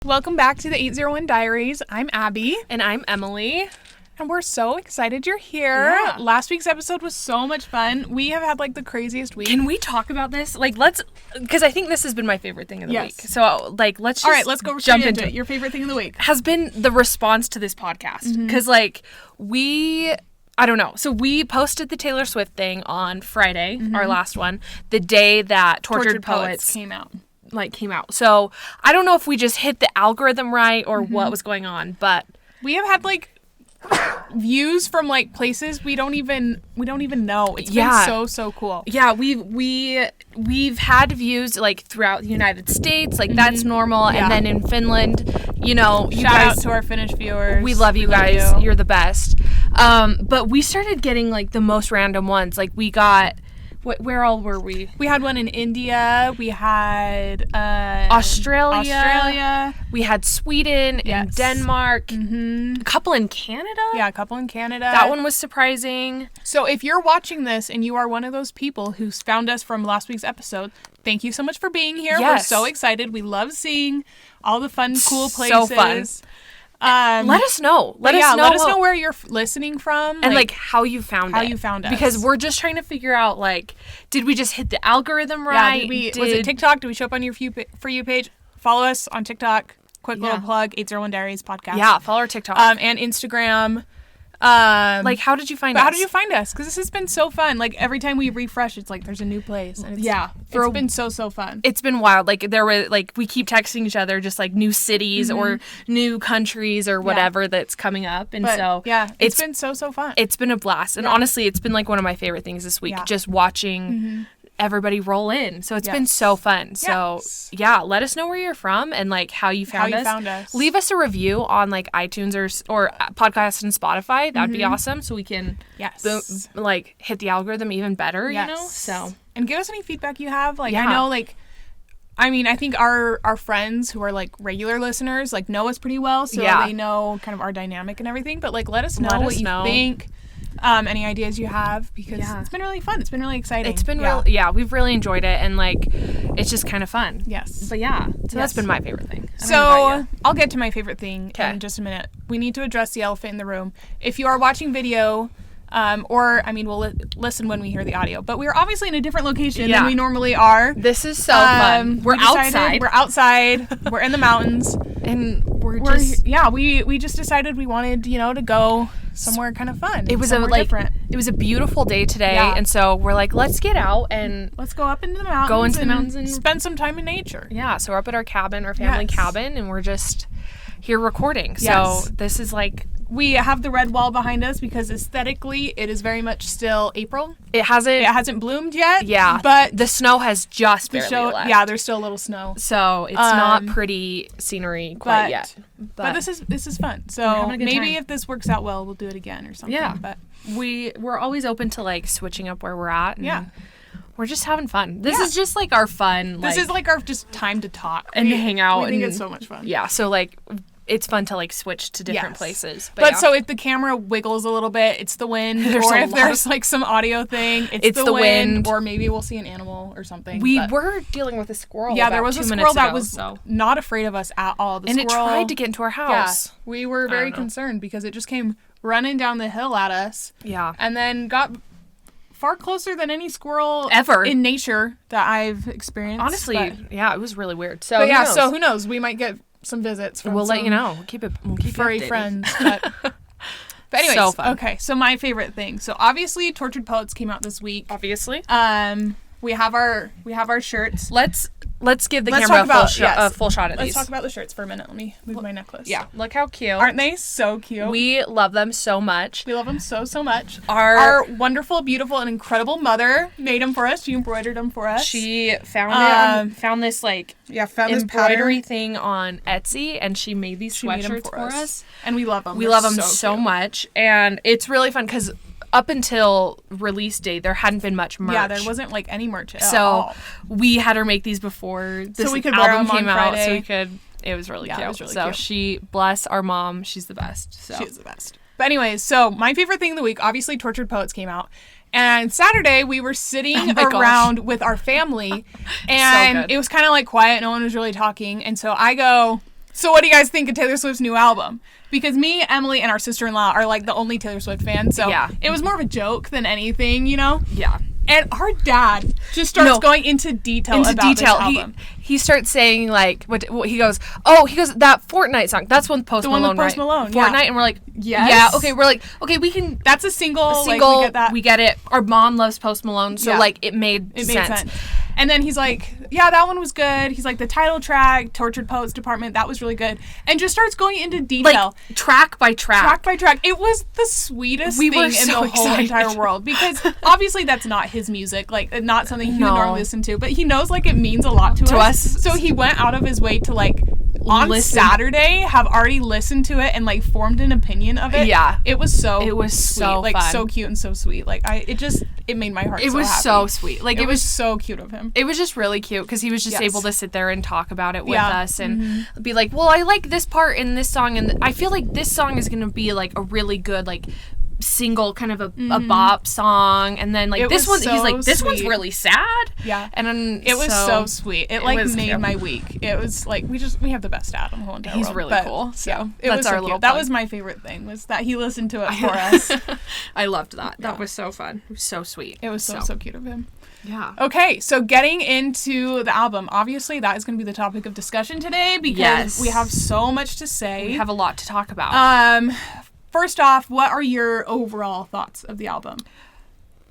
Welcome back to the 801 Diaries. I'm Abby. And I'm Emily. And we're so excited you're here. Yeah. Last week's episode was so much fun. We have had like the craziest week. Can we talk about this? Because I think this has been my favorite thing of the week. So, let's just All right, let's go jump into it. Your favorite thing of the week has been the response to this podcast. Because, I don't know. So we posted the Taylor Swift thing on Friday, our last one, the day that Tortured Poets came out. came out. So I don't know if we just hit the algorithm right or what was going on, but we have had views from places we don't even know. It's been so cool. Yeah, we've had views throughout the United States, that's normal, and then in Finland, you guys, out to our Finnish viewers. We love you guys. You're the best. But we started getting the most random ones. We got where all were we? We had one in India. We had Australia. We had Sweden and Denmark. A couple in Canada. Yeah, a couple in Canada. That one was surprising. So if you're watching this and you are one of those people who's found us from last week's episode, thank you so much for being here. Yes. We're so excited. We love seeing all the fun, cool So places. fun. Let us know. Let us know where you're listening from. And how you found it. How you found us. Because we're just trying to figure out, did we just hit the algorithm right? Yeah, was it TikTok? Did we show up on your For You page? Follow us on TikTok. Quick little plug, 801 Diaries podcast. Yeah, follow our TikTok. And Instagram. How did you find us? How did you find us? Because this has been so fun. Every time we refresh, it's there's a new place. And it's been so fun. It's been wild. There were we keep texting each other just new cities or new countries or whatever that's coming up. And it's been so fun. It's been a blast. And honestly, it's been one of my favorite things this week. Just watching everybody roll in. So it's been so fun. So let us know where you're from and how you found us. Leave us a review on iTunes or podcast and Spotify. That'd be awesome. So we can hit the algorithm even better, you know? So and give us any feedback you have. I know I think our friends who are regular listeners know us pretty well, so they know kind of our dynamic and everything. But let us know what you think. Any ideas you have, because it's been really fun. It's been really exciting. It's been we've really enjoyed it, and it's just kind of fun. Yes. But that's been my favorite thing. So I'll get to my favorite thing in just a minute. We need to address the elephant in the room. If you are watching video, we'll listen when we hear the audio, but we're obviously in a different location than we normally are. This is so fun. We're outside. We're in the mountains, and we just decided we wanted to go somewhere kind of fun. It was different. It was a beautiful day today, and so we're let's get out and let's go up into the mountains. Go into the mountains and spend some time in nature. Yeah, so we're up at our cabin, our family cabin, and we're just here recording. So this is we have the red wall behind us because aesthetically it is very much still April. It hasn't bloomed yet. Yeah, but the snow has just barely left. Yeah, there's still a little snow. So it's not pretty scenery quite yet. But this is fun. So maybe if this works out well, we'll do it again or something. Yeah. But we're always open to switching up where we're at. And we're just having fun. This is just our fun. This is our just time to talk and hang out. We think it's so much fun. Yeah. So it's fun to switch to different places. But so if the camera wiggles a little bit, it's the wind. Or if there's some audio thing, it's the wind. Or maybe we'll see an animal or something. We were dealing with a squirrel. Yeah, there was a squirrel that was not afraid of us at all. It tried to get into our house. Yeah, we were very concerned because it just came running down the hill at us. Yeah. And then got far closer than any squirrel ever in nature that I've experienced. Honestly, it was really weird. So who knows? We might get some visits from let you know. We'll keep furry friends. But anyways, so fun. Okay, so my favorite thing. So obviously Tortured Poets came out this week. Obviously. We have our shirts. Let's give the camera a full shot at these. Let's talk about the shirts for a minute. Let me move my necklace. Yeah, look how cute. Aren't they so cute? We love them so much. We love them so much. Our wonderful, beautiful, and incredible mother made them for us. She embroidered them for us. She found this found embroidery thing on Etsy, and she made these sweatshirts for us. And we love them. We love them so much, and it's really fun because up until release date, there hadn't been much merch. Yeah, there wasn't any merch at all. We had her make these before this so we could album wear them came on out. Friday. So we could. It was really cute. It was really cute. She bless our mom. She's the best. So. She's the best. But anyways, so my favorite thing of the week, obviously, Tortured Poets came out. And Saturday, we were sitting around with our family, and it was kind of quiet. No one was really talking. And so I go, So what do you guys think of Taylor Swift's new album? Because me, Emily, and our sister-in-law are like the only Taylor Swift fans, so it was more of a joke than anything, you know? Yeah. And our dad just starts going into detail about this album. He starts saying, like, what he goes, that Fortnite song. That's one Post Malone, right? Post Malone, Fortnite, and we're like, yes. Yeah, okay. We're like, okay, we can. That's a single. Like, we get that. We get it. Our mom loves Post Malone, so, like, it made sense. And then he's like, yeah, that one was good. He's like, the title track, Tortured Poets Department, that was really good. And just starts going into detail. Like, track by track. Track by track. It was the sweetest thing in the whole entire world. Because obviously that's not his music. Like, not something he would normally listen to. But he knows, like, it means a lot to us. So he went out of his way to, like, on Saturday, have already listened to it and, like, formed an opinion of it. Yeah. It was so sweet. Like, fun. so cute and so sweet. Like, it made my heart so happy. It was so sweet. Like, it was so cute of him. It was just really cute because he was just able to sit there and talk about it with us and be like, well, I like this part in this song, and I feel like this song is going to be, like, a really good, like, single kind of a bop song, and then like this one, he's like, this one's really sad. Yeah, and then it was so sweet. It like made my week. It was like we have the best dad in the whole entire world. He's really cool. So it was our little. That was my favorite thing, was that he listened to it for us. I loved that. That was so fun. It was so sweet. It was so cute of him. Yeah. Okay, so getting into the album, obviously that is going to be the topic of discussion today because we have so much to say. We have a lot to talk about. First off, what are your overall thoughts of the album?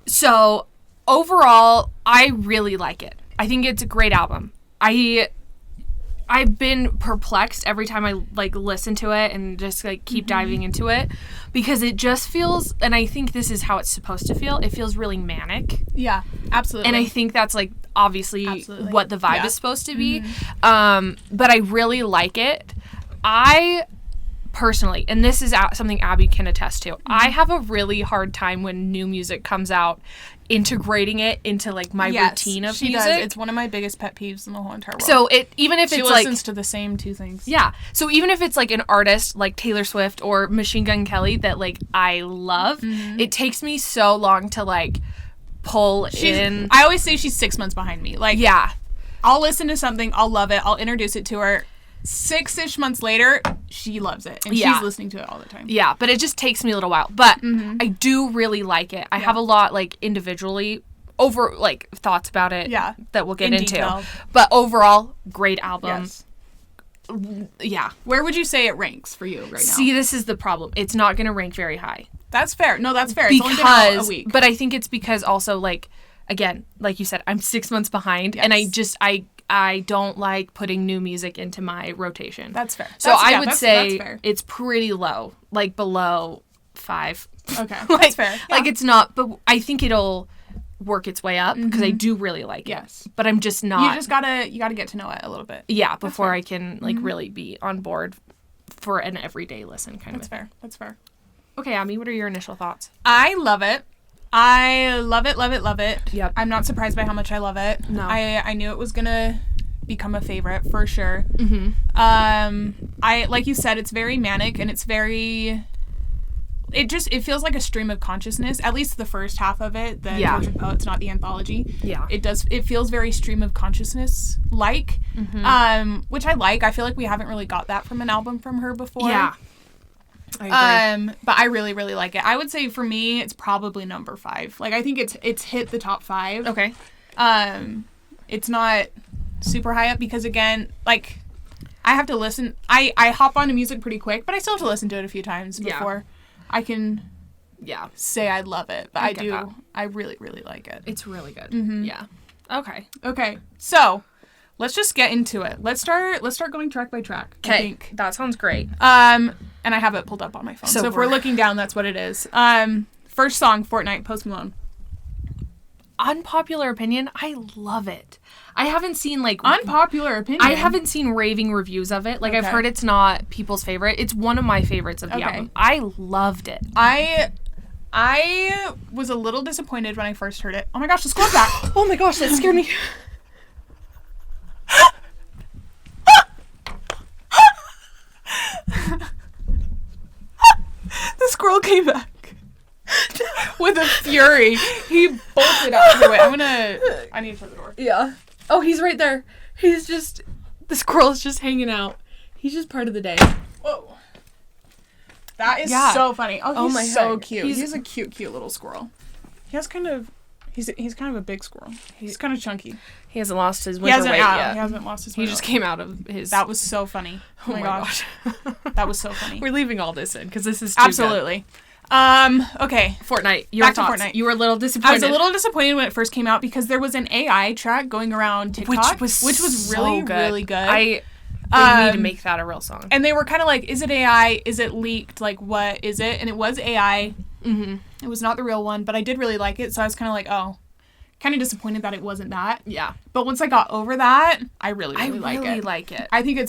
So, overall, I really like it. I think it's a great album. I've been perplexed every time I like listen to it and just like keep diving into it, because it just feels, and I think this is how it's supposed to feel, it feels really manic. Yeah, absolutely. And I think that's like obviously what the vibe is supposed to be. But I really like it. I personally, and this is something Abby can attest to, I have a really hard time when new music comes out integrating it into like my routine of music. Does. It's one of my biggest pet peeves in the whole entire world. So even if she it's listens to the same two things. Yeah. So even if it's like an artist like Taylor Swift or Machine Gun Kelly that like I love, it takes me so long to like pull in. I always say she's 6 months behind me. Like, I'll listen to something, I'll love it, I'll introduce it to her. 6-ish months later, she loves it, and she's listening to it all the time. Yeah, but it just takes me a little while. But I do really like it. I have a lot, like, individually over, like, thoughts about it that we'll get into. Detail. But overall, great album. Yes. Yeah. Where would you say it ranks for you right now? See, this is the problem. It's not going to rank very high. That's fair. No, that's fair. It's only been out a week. But I think it's because also, like, again, like you said, I'm 6 months behind, and I don't like putting new music into my rotation. That's fair. So I would say it's pretty low, like below 5. Okay, that's fair. Yeah. Like it's not, but I think it'll work its way up because I do really like it. Yes. But I'm just not. You gotta get to know it a little bit. Yeah, before I can like really be on board for an everyday listen kind of. That's fair. Okay, Amy, what are your initial thoughts? I love it. I love it, love it, love it. Yep. I'm not surprised by how much I love it. No. I knew it was gonna become a favorite for sure. Like you said, it's very manic and it's very. It feels like a stream of consciousness. At least the first half of it, the Tortured Poets, not the anthology. Yeah. It feels very stream of consciousness like, which I like. I feel like we haven't really got that from an album from her before. Yeah. I agree. But I really, really like it. I would say for me, it's probably number 5. Like I think it's hit the top 5. Okay. It's not super high up because again, like I have to listen. I hop onto music pretty quick, but I still have to listen to it a few times before I can say I love it. But I do. That. I really, really like it. It's really good. Yeah. Okay. So let's just get into it. Let's start going track by track. Okay. That sounds great. And I have it pulled up on my phone. So if we're looking down, that's what it is. First song, Fortnite, Post Malone. Unpopular opinion, I love it. I haven't seen like unpopular opinion. I haven't seen raving reviews of it. Like I've heard it's not people's favorite. It's one of my favorites of the album. I loved it. I was a little disappointed when I first heard it. Oh my gosh, the squirrel's back. Oh my gosh, that scared me. The squirrel came back. With a fury. He bolted out. Okay, wait, I need to shut the door. Yeah. Oh, he's right there. The squirrel's just hanging out. He's just part of the day. Whoa. That is so funny. Oh, he's so cute. He's a cute little squirrel. He has kind of... He's kind of a big squirrel. He's kind of chunky. He hasn't lost his winter weight yet. He hasn't lost his weight. He just came out of his... That was so funny. Oh my gosh. That was so funny. We're leaving all this in because this is too Absolutely. Good. Okay. Fortnite. Back to Fortnite. You were a little disappointed. I was a little disappointed when it first came out because there was an AI track going around TikTok, which was really, really good. They need to make that a real song. And they were kind of like, is it AI? Is it leaked? Like, what is it? And it was AI. Mm-hmm. It was not the real one, but I did really like it. So I was kind of like, oh, kind of disappointed that it wasn't that. Yeah. But once I got over that, I really like it. I really like it. I think it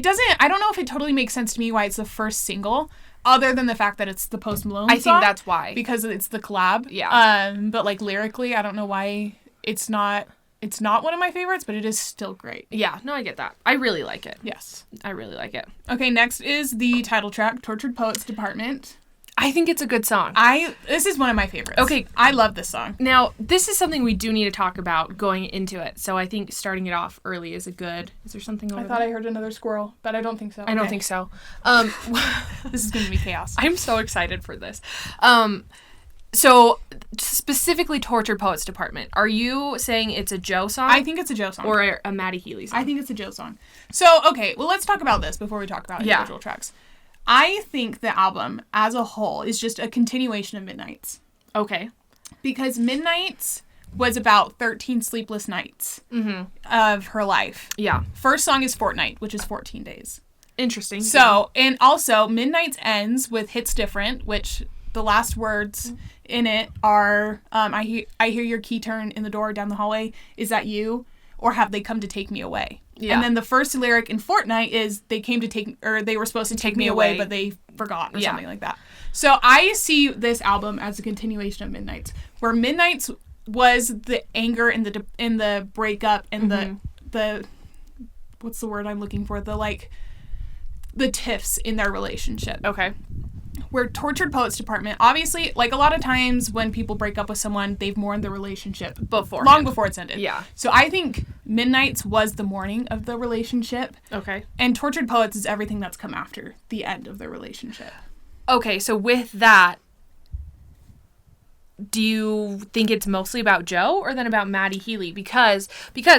doesn't, I don't know if it totally makes sense to me why it's the first single, other than the fact that it's the Post Malone song. I think that's why. Because it's the collab. Yeah. But like lyrically, I don't know why it's not one of my favorites, but it is still great. Yeah, no, I get that. I really like it. Yes. I really like it. Okay, next is the title track, Tortured Poets Department. I think it's a good song. This is one of my favorites. Okay. I love this song. Now, this is something we do need to talk about going into it. So I think starting it off early is a good... Is there something over there? I thought I heard another squirrel, but I don't think so. I don't think so. This is going to be chaos. I'm so excited for this. So, specifically Tortured Poets Department. Are you saying it's a Joe song? I think it's a Joe song. Or a Maddie Healy song? I think it's a Joe song. So, okay, well, let's talk about this before we talk about individual tracks. I think the album, as a whole, is just a continuation of Midnights. Okay. Because Midnights was about 13 sleepless nights of her life. Yeah. First song is Fortnight, which is 14 days. Interesting. So, and also, Midnights ends with Hits Different, which the last words in it are, I hear your key turn in the door down the hallway. Is that you? Or have they come to take me away? Yeah. And then the first lyric in Fortnight is they were supposed to take me away, but they forgot or something like that. So I see this album as a continuation of Midnights, where Midnights was the anger and the breakup and the what's the word I'm looking for? The tiffs in their relationship. Okay. Where Tortured Poets Department, obviously, like a lot of times when people break up with someone, they've mourned the relationship long before it's ended. Yeah. So I think Midnights was the mourning of the relationship. Okay. And Tortured Poets is everything that's come after the end of the relationship. Okay, so with that, do you think it's mostly about Joe or then about Maddie Healy? Because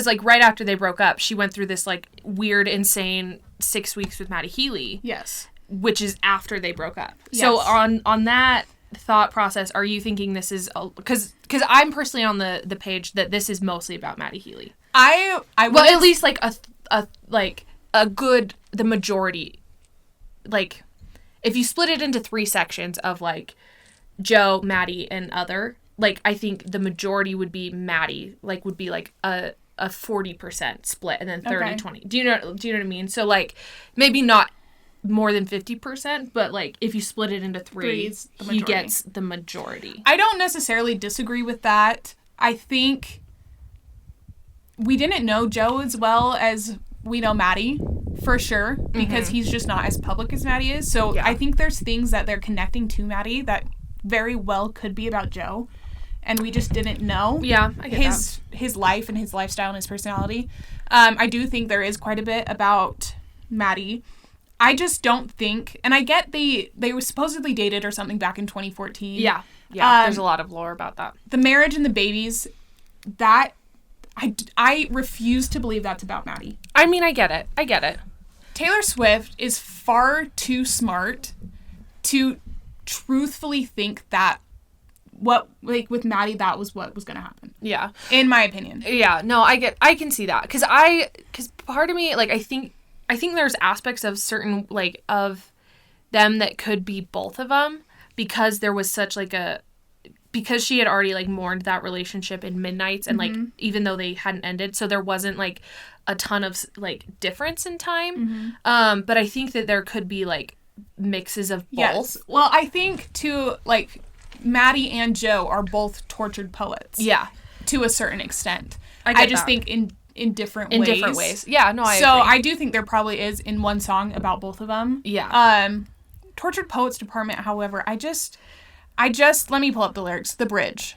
like right after they broke up, she went through this like weird, insane 6 weeks with Maddie Healy. Yes. Which is after they broke up. Yes. So on that thought process, are you thinking this is... Because I'm personally on the page that this is mostly about Maddie Healy. Well, at least like a good... The majority. Like, if you split it into 3 sections of like Joe, Maddie, and other, like I think the majority would be Maddie. Like would be like a 40% split and then 30-20. Do you know what I mean? So like maybe not more than 50%, but like if you split it into 3, he gets the majority. I don't necessarily disagree with that. I think we didn't know Joe as well as we know Maddie, for sure, because he's just not as public as Maddie is. So I think there's things that they're connecting to Maddie that very well could be about Joe, and we just didn't know. Yeah, I get his life and his lifestyle and his personality. I do think there is quite a bit about Maddie. I just don't think, and I get they were supposedly dated or something back in 2014. Yeah, there's a lot of lore about that. The marriage and the babies, that, I refuse to believe that's about Maddie. I mean, I get it. Taylor Swift is far too smart to truthfully think that with Maddie, that was what was going to happen. Yeah. In my opinion. Yeah, no, I can see that. Because part of me, like, I think there's aspects of certain, like, of them that could be both of them because there was such, like, because she had already, like, mourned that relationship in Midnights and, like, even though they hadn't ended, so there wasn't, like, a ton of, like, difference in time. But I think that there could be, like, mixes of both. Yes. Well, I think, too, like, Maddie and Joe are both tortured poets. Yeah. To a certain extent. I just think in different ways. In different ways. Yeah, no, I agree. So I do think there probably is in one song about both of them. Yeah. Tortured Poets Department, however, I just let me pull up the lyrics. The bridge.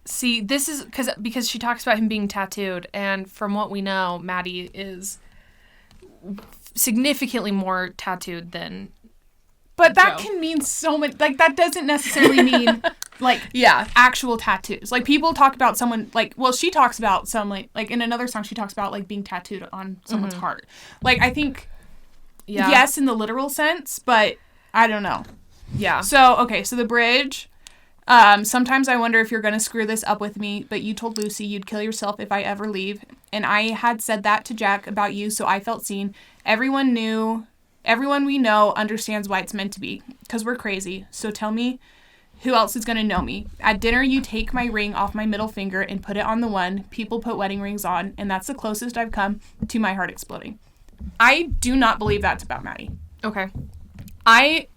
See, this is because she talks about him being tattooed, and from what we know, Maddie is significantly more tattooed than But that Joe. Can mean so much. Like, that doesn't necessarily mean, like, actual tattoos. Like, people talk about someone, like, well, she talks about some, like in another song, she talks about, like, being tattooed on someone's heart. Like, I think, yes, in the literal sense, but I don't know. Yeah. So, okay, so the bridge. Sometimes I wonder if you're going to screw this up with me, but you told Lucy you'd kill yourself if I ever leave. And I had said that to Jack about you, so I felt seen. Everyone we know understands why it's meant to be, because we're crazy. So tell me, who else is going to know me? At dinner, you take my ring off my middle finger and put it on the one. People put wedding rings on, and that's the closest I've come to my heart exploding. I do not believe that's about Maddie. Okay.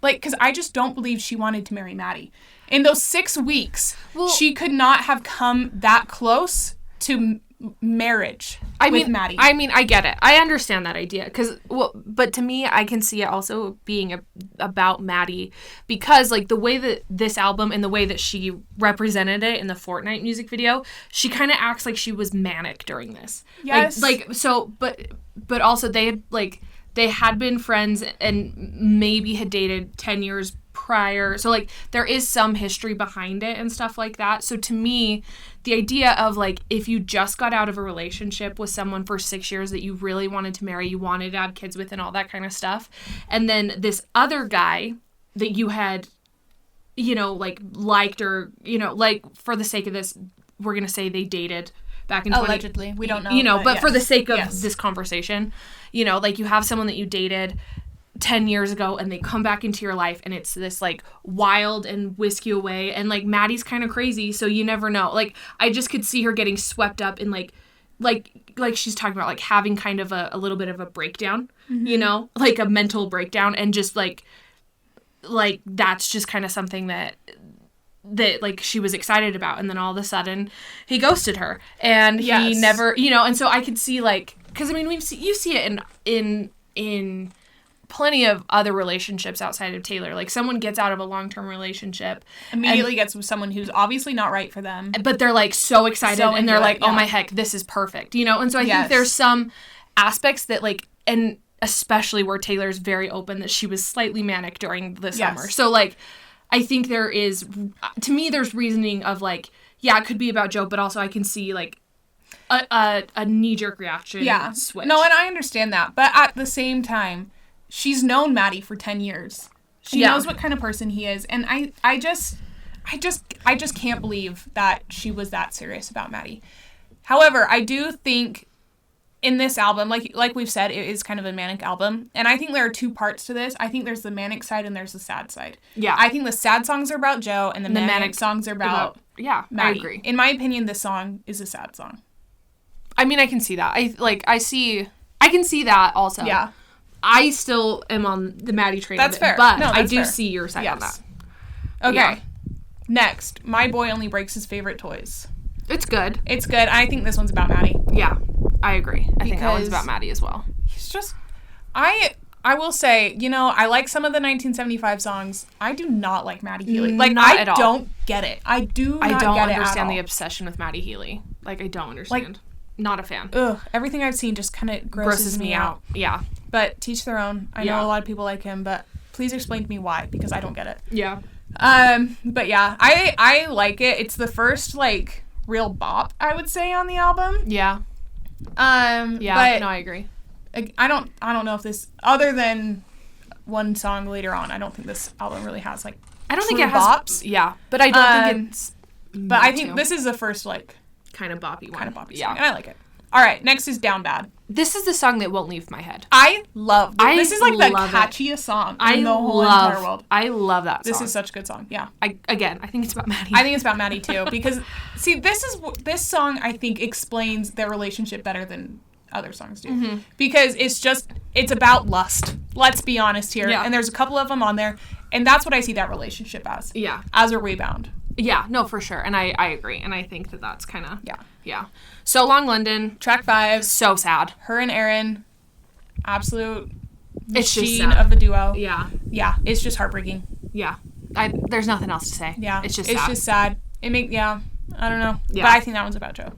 Because I just don't believe she wanted to marry Maddie. In those 6 weeks, she could not have come that close to marriage with Maddie. I mean, I get it. I understand that idea. But to me, I can see it also being about Maddie because, like, the way that this album and the way that she represented it in the Fortnite music video, she kind of acts like she was manic during this. Yes. But also they had been friends and maybe had dated 10 years prior. So, like, there is some history behind it and stuff like that. So, to me, the idea of, like, if you just got out of a relationship with someone for 6 years that you really wanted to marry, you wanted to have kids with and all that kind of stuff, and then this other guy that you had, liked or, like, for the sake of this, we're going to say they dated back in allegedly. We don't know. But for the sake of this conversation, like, you have someone that you dated 10 years ago and they come back into your life and it's this, like, wild and whisk you away, and, like, Maddie's kind of crazy, so you never know. Like, I just could see her getting swept up in, like she's talking about, like, having kind of a little bit of a breakdown, like a mental breakdown, and just like that's just kind of something that like she was excited about, and then all of a sudden he ghosted her, and he never, and so I could see, like, because I mean you see it in plenty of other relationships outside of Taylor. Like, someone gets out of a long-term relationship, immediately gets with someone who's obviously not right for them, but they're, like, so excited, and they're like, oh my heck, this is perfect, and so I think there's some aspects that, like, and especially where Taylor's very open that she was slightly manic during the summer. So, like, I think there is, to me, there's reasoning of, like, it could be about Joe, but also I can see, like, a knee-jerk reaction switch. No, and I understand that, but at the same time, she's known Maddie for 10 years. She knows what kind of person he is, and I just can't believe that she was that serious about Maddie. However, I do think in this album, like we've said, it is kind of a manic album, and I think there are two parts to this. I think there's the manic side and there's the sad side. Yeah. I think the sad songs are about Joe, and the manic songs are about Maddie. I agree. In my opinion, this song is a sad song. I mean, I can see that. I can see that also. Yeah. I still am on the Maddie train. That's fair. But I do see your side on that. Okay. Yeah. Next, My Boy Only Breaks His Favorite Toys. It's good. It's good. I think this one's about Maddie. Yeah, I agree. I think that one's about Maddie as well. He's just... I will say, I like some of the 1975 songs. I do not like Maddie Healy. Like, I don't get it. I don't understand the obsession with Maddie Healy. Like, I don't understand. Like, not a fan. Ugh. Everything I've seen just kind of grosses me out. Yeah. But teach their own. I know a lot of people like him, but please explain to me why, because I don't get it. Yeah. But yeah, I like it. It's the first, like, real bop, I would say, on the album. Yeah. Yeah. But no, I agree. I don't know if this, other than one song later on, I don't think this album really has, like, I don't think it has bops. Yeah. But I don't think it's. But I think this is the first, like, kind of boppy one. Song, and I like it. All right, next is Down Bad. This is the song that won't leave my head. I love it. This is, like, the catchiest song in the whole entire world. I love that song. This is such a good song, yeah. I think it's about Maddie. I think it's about Maddie, too, because, see, this song, I think, explains their relationship better than other songs do. Mm-hmm. Because it's about lust. Let's be honest here. Yeah. And there's a couple of them on there, and that's what I see that relationship as. Yeah. As a rebound. Yeah, no, for sure. And I agree. And I think that's kind of... Yeah. So Long London. Track 5. So sad. Her and Aaron. Absolute machine of a duo. Yeah. Yeah. It's just heartbreaking. Yeah. There's nothing else to say. Yeah. It's just sad. I don't know. Yeah. But I think that one's about Joe.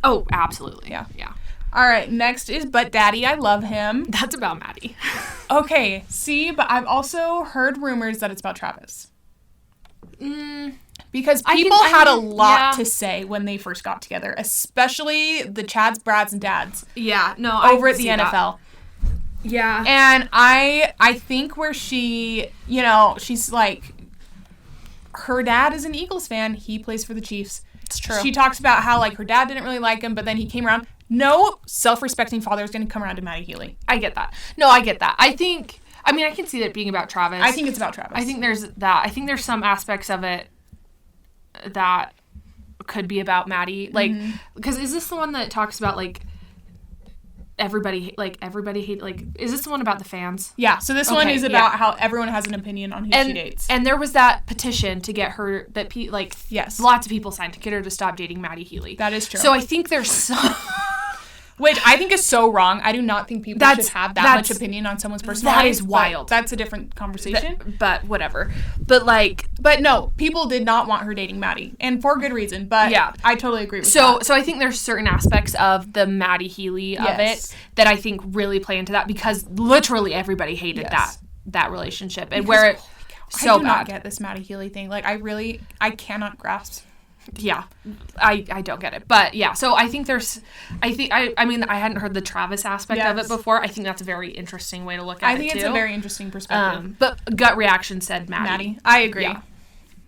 Oh, absolutely. Yeah. Yeah. All right, next is But Daddy, I Love Him. That's about Maddie. Okay, see, but I've also heard rumors that it's about Travis. Because people had a lot to say when they first got together, especially the Chads, Brads, and Dads. Yeah, no, over at the NFL. That. Yeah. And I think where she, she's like, her dad is an Eagles fan. He plays for the Chiefs. It's true. She talks about how, like, her dad didn't really like him, but then he came around. No self-respecting father is going to come around to Maddie Healy. I get that. No, I get that. I can see that being about Travis. I think it's about Travis. I think there's that. I think there's some aspects of it that could be about Maddie. Like, because is this the one that talks about, like, everybody hate, like, is this the one about the fans? Yeah, so this one is about how everyone has an opinion on who she dates. And there was that petition to get her, yes, lots of people signed to get her to stop dating Maddie Healy. That is true. So I think there's some... Which I think is so wrong. I do not think people should have that much opinion on someone's personal life. That is wild. That's a different conversation. But whatever. But no, people did not want her dating Maddie. And for good reason. But yeah, I totally agree with that. So I think there's certain aspects of the Maddie Healy of it that I think really play into that, because literally everybody hated that relationship. And where it so I do not get this Maddie Healy thing. Like, I cannot grasp. Yeah, I don't get it. But yeah, so I think I hadn't heard the Travis aspect of it before. I think that's a very interesting way to look at it, I think it's a very interesting perspective. But gut reaction said Maddie. I agree. Yeah.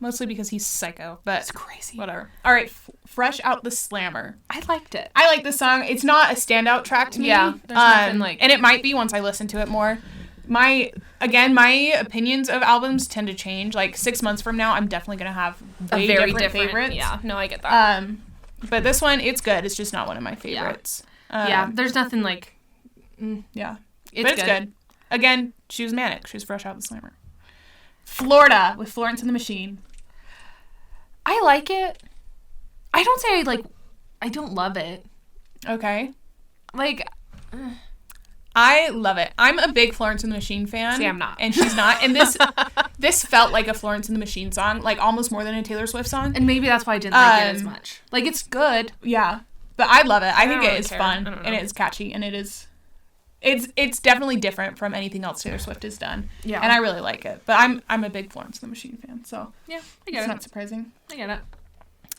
Mostly because he's psycho, but it's crazy. Whatever. All right, Fresh Out the Slammer. I liked it. I like this song. It's not a standout track to me. Yeah, there's nothing like... And it might be once I listen to it more. My opinions of albums tend to change. Like 6 months from now, I'm definitely gonna have a very different favorites. Yeah, no, I get that. But this one, it's good. It's just not one of my favorites. Yeah, there's nothing like. Yeah, it's good. Again, she was manic. She was Fresh Out the Slammer. Florida with Florence and the Machine. I like it. I don't say I don't love it. Okay. Like. I love it. I'm a big Florence and the Machine fan. See, I'm not. And she's not. And this felt like a Florence and the Machine song, like almost more than a Taylor Swift song. And maybe that's why I didn't like it as much. Like, it's good. Yeah. But I love it. I think it is fun. And it's catchy. And it is... It's definitely different from anything else Taylor Swift has done. Yeah. And I really like it. But I'm a big Florence and the Machine fan, so... Yeah, I get it. It's not surprising. I get it.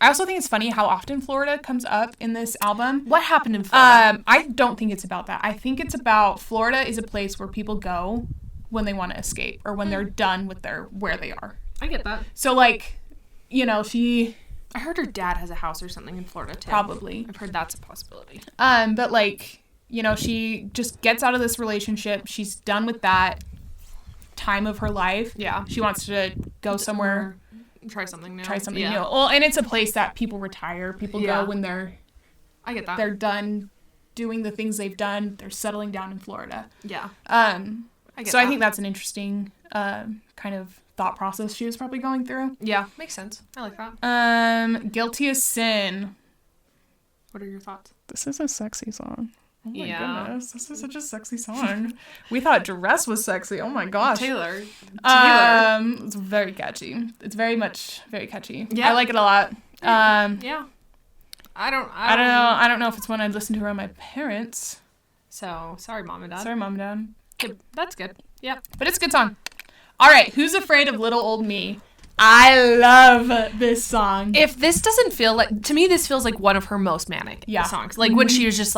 I also think it's funny how often Florida comes up in this album. What happened in Florida? I don't think it's about that. I think it's about Florida is a place where people go when they want to escape or when they're done with where they are. I get that. So, like, she... I heard her dad has a house or something in Florida, too. Probably. I've heard that's a possibility. But, like, she just gets out of this relationship. She's done with that time of her life. Yeah. She wants to go somewhere... Try something new. New. Well, and it's a place that people retire. People go when I get that. They're done doing the things they've done. They're settling down in Florida. Yeah. I think that's an interesting kind of thought process she was probably going through. Yeah, makes sense. I like that. Guilty as Sin. What are your thoughts? This is a sexy song. Oh my goodness, this is such a sexy song. We thought Dress was sexy. Oh my gosh. Taylor. It's very catchy. It's very catchy. Yeah. I like it a lot. Yeah. I don't know if it's one I'd listen to around my parents. So, sorry, Mom and Dad. Sorry, Mom and Dad. Okay, that's good. Yeah. But it's a good song. All right, Who's Afraid of Little Old Me? I love this song. If this doesn't feel like... To me, this feels like one of her most manic songs. Like, when she was just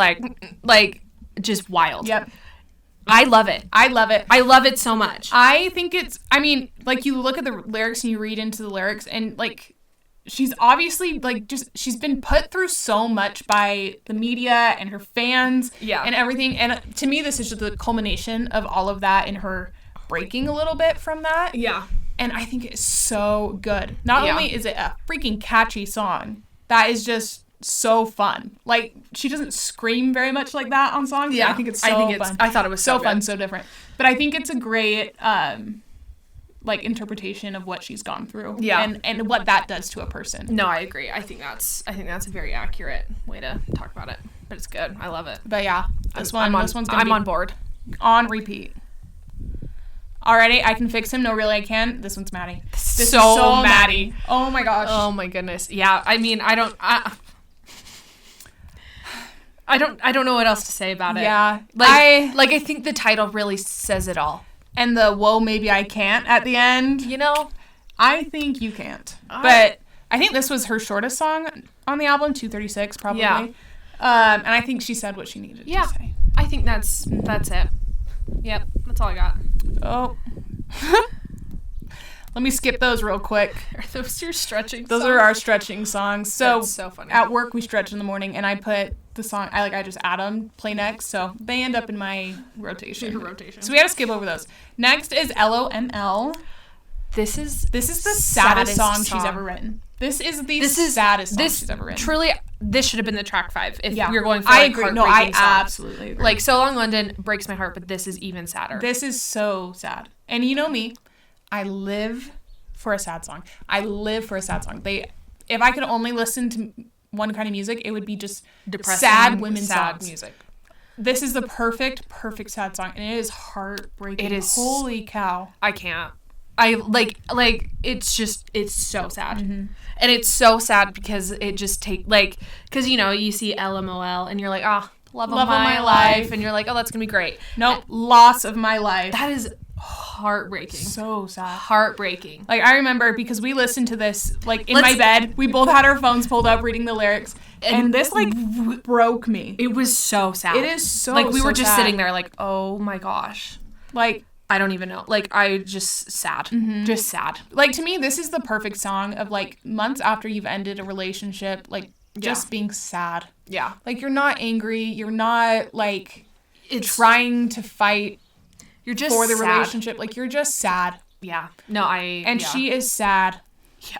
just wild. Yep. I love it. I love it. I love it so much. I think it's... I mean, like, you look at the lyrics and you read into the lyrics and, like... She's obviously, she's been put through so much by the media and her fans and everything. And to me, this is just the culmination of all of that and her breaking a little bit from that. Yeah. And I think it's so good. Not only is it a freaking catchy song, that is just so fun. Like, she doesn't scream very much like that on songs. Yeah. I think it's fun. I thought it was so fun, so different. But I think it's a great... interpretation of what she's gone through and what that does to a person. No, I agree. I think that's a very accurate way to talk about it. But it's good. I love it. But yeah, this one's gonna I'm on board. On repeat. Alrighty, I Can Fix Him. No, Really I Can. This one's Maddie. This is so Maddie. Oh my gosh. Oh my goodness. Yeah, I mean, I don't know what else to say about it. Yeah. I think the title really says it all. And the whoa, maybe I can't at the end. You know? I think you can't. But I think this was her shortest song on the album, 2:36 probably. Yeah. And I think she said what she needed to say. I think that's it. Yep, that's all I got. Oh. Let me skip those real quick. Are those your stretching songs? Those are our stretching songs. So, that's so funny. At work we stretch in the morning, and I put the song, I just add them, play next, so they end up in my rotation. Your rotation. So we had to skip over those. Next is LOML. This is the saddest song she's ever written. This is the saddest song she's ever written. Truly, this should have been the track 5 if you're going for I agree. No, I absolutely agree. Like, So Long London breaks my heart, but this is even sadder. This is so sad. And you know me, I live for a sad song. If I could only listen to one kind of music, it would be just depressing, sad women's songs. Music. This is the perfect sad song, and it is heartbreaking. It is. Holy cow. I can't. I like it's so sad. Mm-hmm. And it's so sad because it just because you see LMOL and you're like, oh, love of my life, and you're like, oh, that's gonna be great. Nope, loss of my life. That is heartbreaking. So sad. Heartbreaking. Like, I remember because we listened to this in my bed. We both had our phones pulled up reading the lyrics, and this broke me. It was so sad. It is so we were just sitting there like, oh my gosh. I don't even know. I just sad. Mm-hmm. Just sad. To me, this is the perfect song of months after you've ended a relationship, just being sad. Yeah. You're not angry. You're not trying to fight. You're just for the sad. Relationship. You're just sad. Yeah. No, she is sad. Yeah.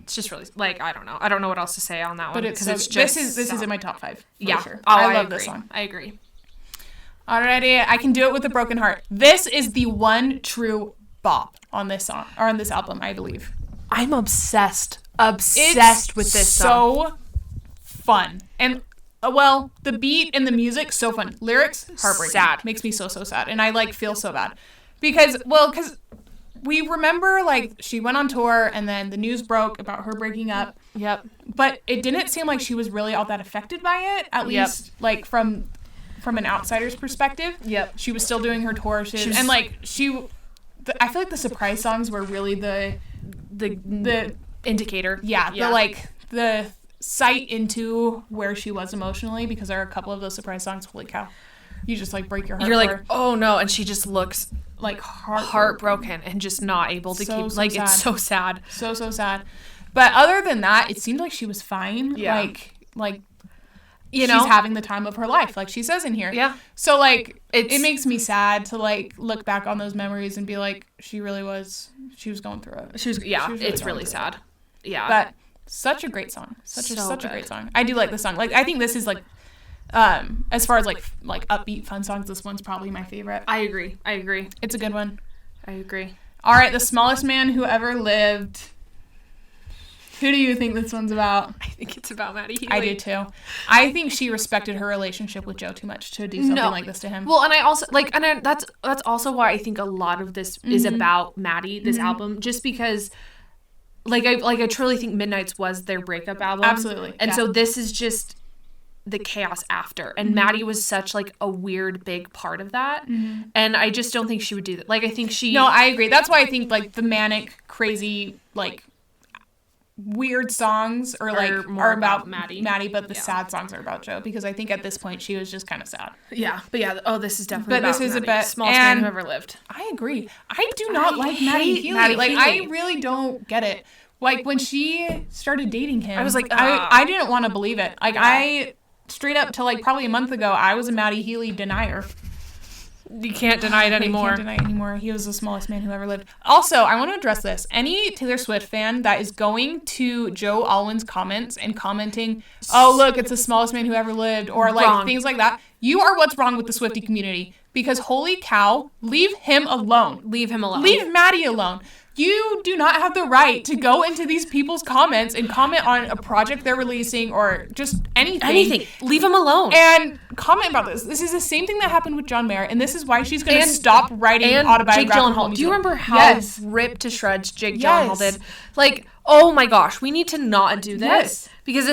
It's just really I don't know. I don't know what else to say on that one. But it's just this is in my top 5. Yeah. Sure. I love this song. I agree. Alrighty, I Can Do It With a Broken Heart. This is the one true bop on this song, or on this album, I believe. I'm obsessed with this song. So fun. And, the beat and the music, so fun. Lyrics, heartbreaking. Sad. Makes me so sad. And I, feel so bad. Because we remember, she went on tour, and then the news broke about her breaking up. Yep. But it didn't seem like she was really all that affected by it, at least, from an outsider's perspective. Yep. She was still doing her tour. I feel like the surprise songs were really the indicator. Yeah. The sight into where she was emotionally, because there are a couple of those surprise songs. Holy cow. You just break your heart. You're like, oh no. And she just looks heartbroken and just not able to keep, sad. It's so sad. So sad. But other than that, it seemed like she was fine. Yeah. She's having the time of her life, she says in here. Yeah. So, it makes me sad to, look back on those memories and be like, she was going through it. It's really sad. Yeah. But such a great song. Such a great song. I do like this song. I think this is, as far as, upbeat, fun songs, this one's probably my favorite. I agree. It's a good one. I agree. All right, The Smallest Man Who Ever Lived. Who do you think this one's about? I think it's about Maddie Healy. I do too. I think she respected her relationship with Joe too much to do something like this to him. Well, and I also that's also why I think a lot of this is about Maddie, this album, just because I truly think Midnights was their breakup album. Absolutely. And so this is just the chaos after. And Maddie was such a weird big part of that. Mm-hmm. And I just don't think she would do that. I think she No, I agree. That's why I think the manic, crazy, weird songs are about Maddie, but the sad songs are about Joe, because I think at this point she was just kind of sad. Yeah, but this is definitely about this is Maddie. A smallest man who ever lived. I agree. I do not like Maddie Healy. I really don't get it. When she started dating him, I was I didn't want to believe it. I straight up till probably a month ago, I was a Maddie Healy denier. You can't deny it anymore. You can't deny it anymore. He was the smallest man who ever lived. Also, I want to address this. Any Taylor Swift fan that is going to Joe Alwyn's comments and commenting, oh, look, it's the smallest man who ever lived, or things like that, you are what's wrong with the Swiftie community. Because holy cow, leave him alone. Leave him alone. Leave Maddie alone. you do not have the right to go into these people's comments and comment on a project they're releasing or just anything. Leave them alone. And comment about this. This is the same thing that happened with John Mayer, and this is why she's going to stop writing autobiographical Jake Gyllenhaal. Do you remember how ripped to shreds Jake Gyllenhaal did? Like, oh my gosh, we need to not do this because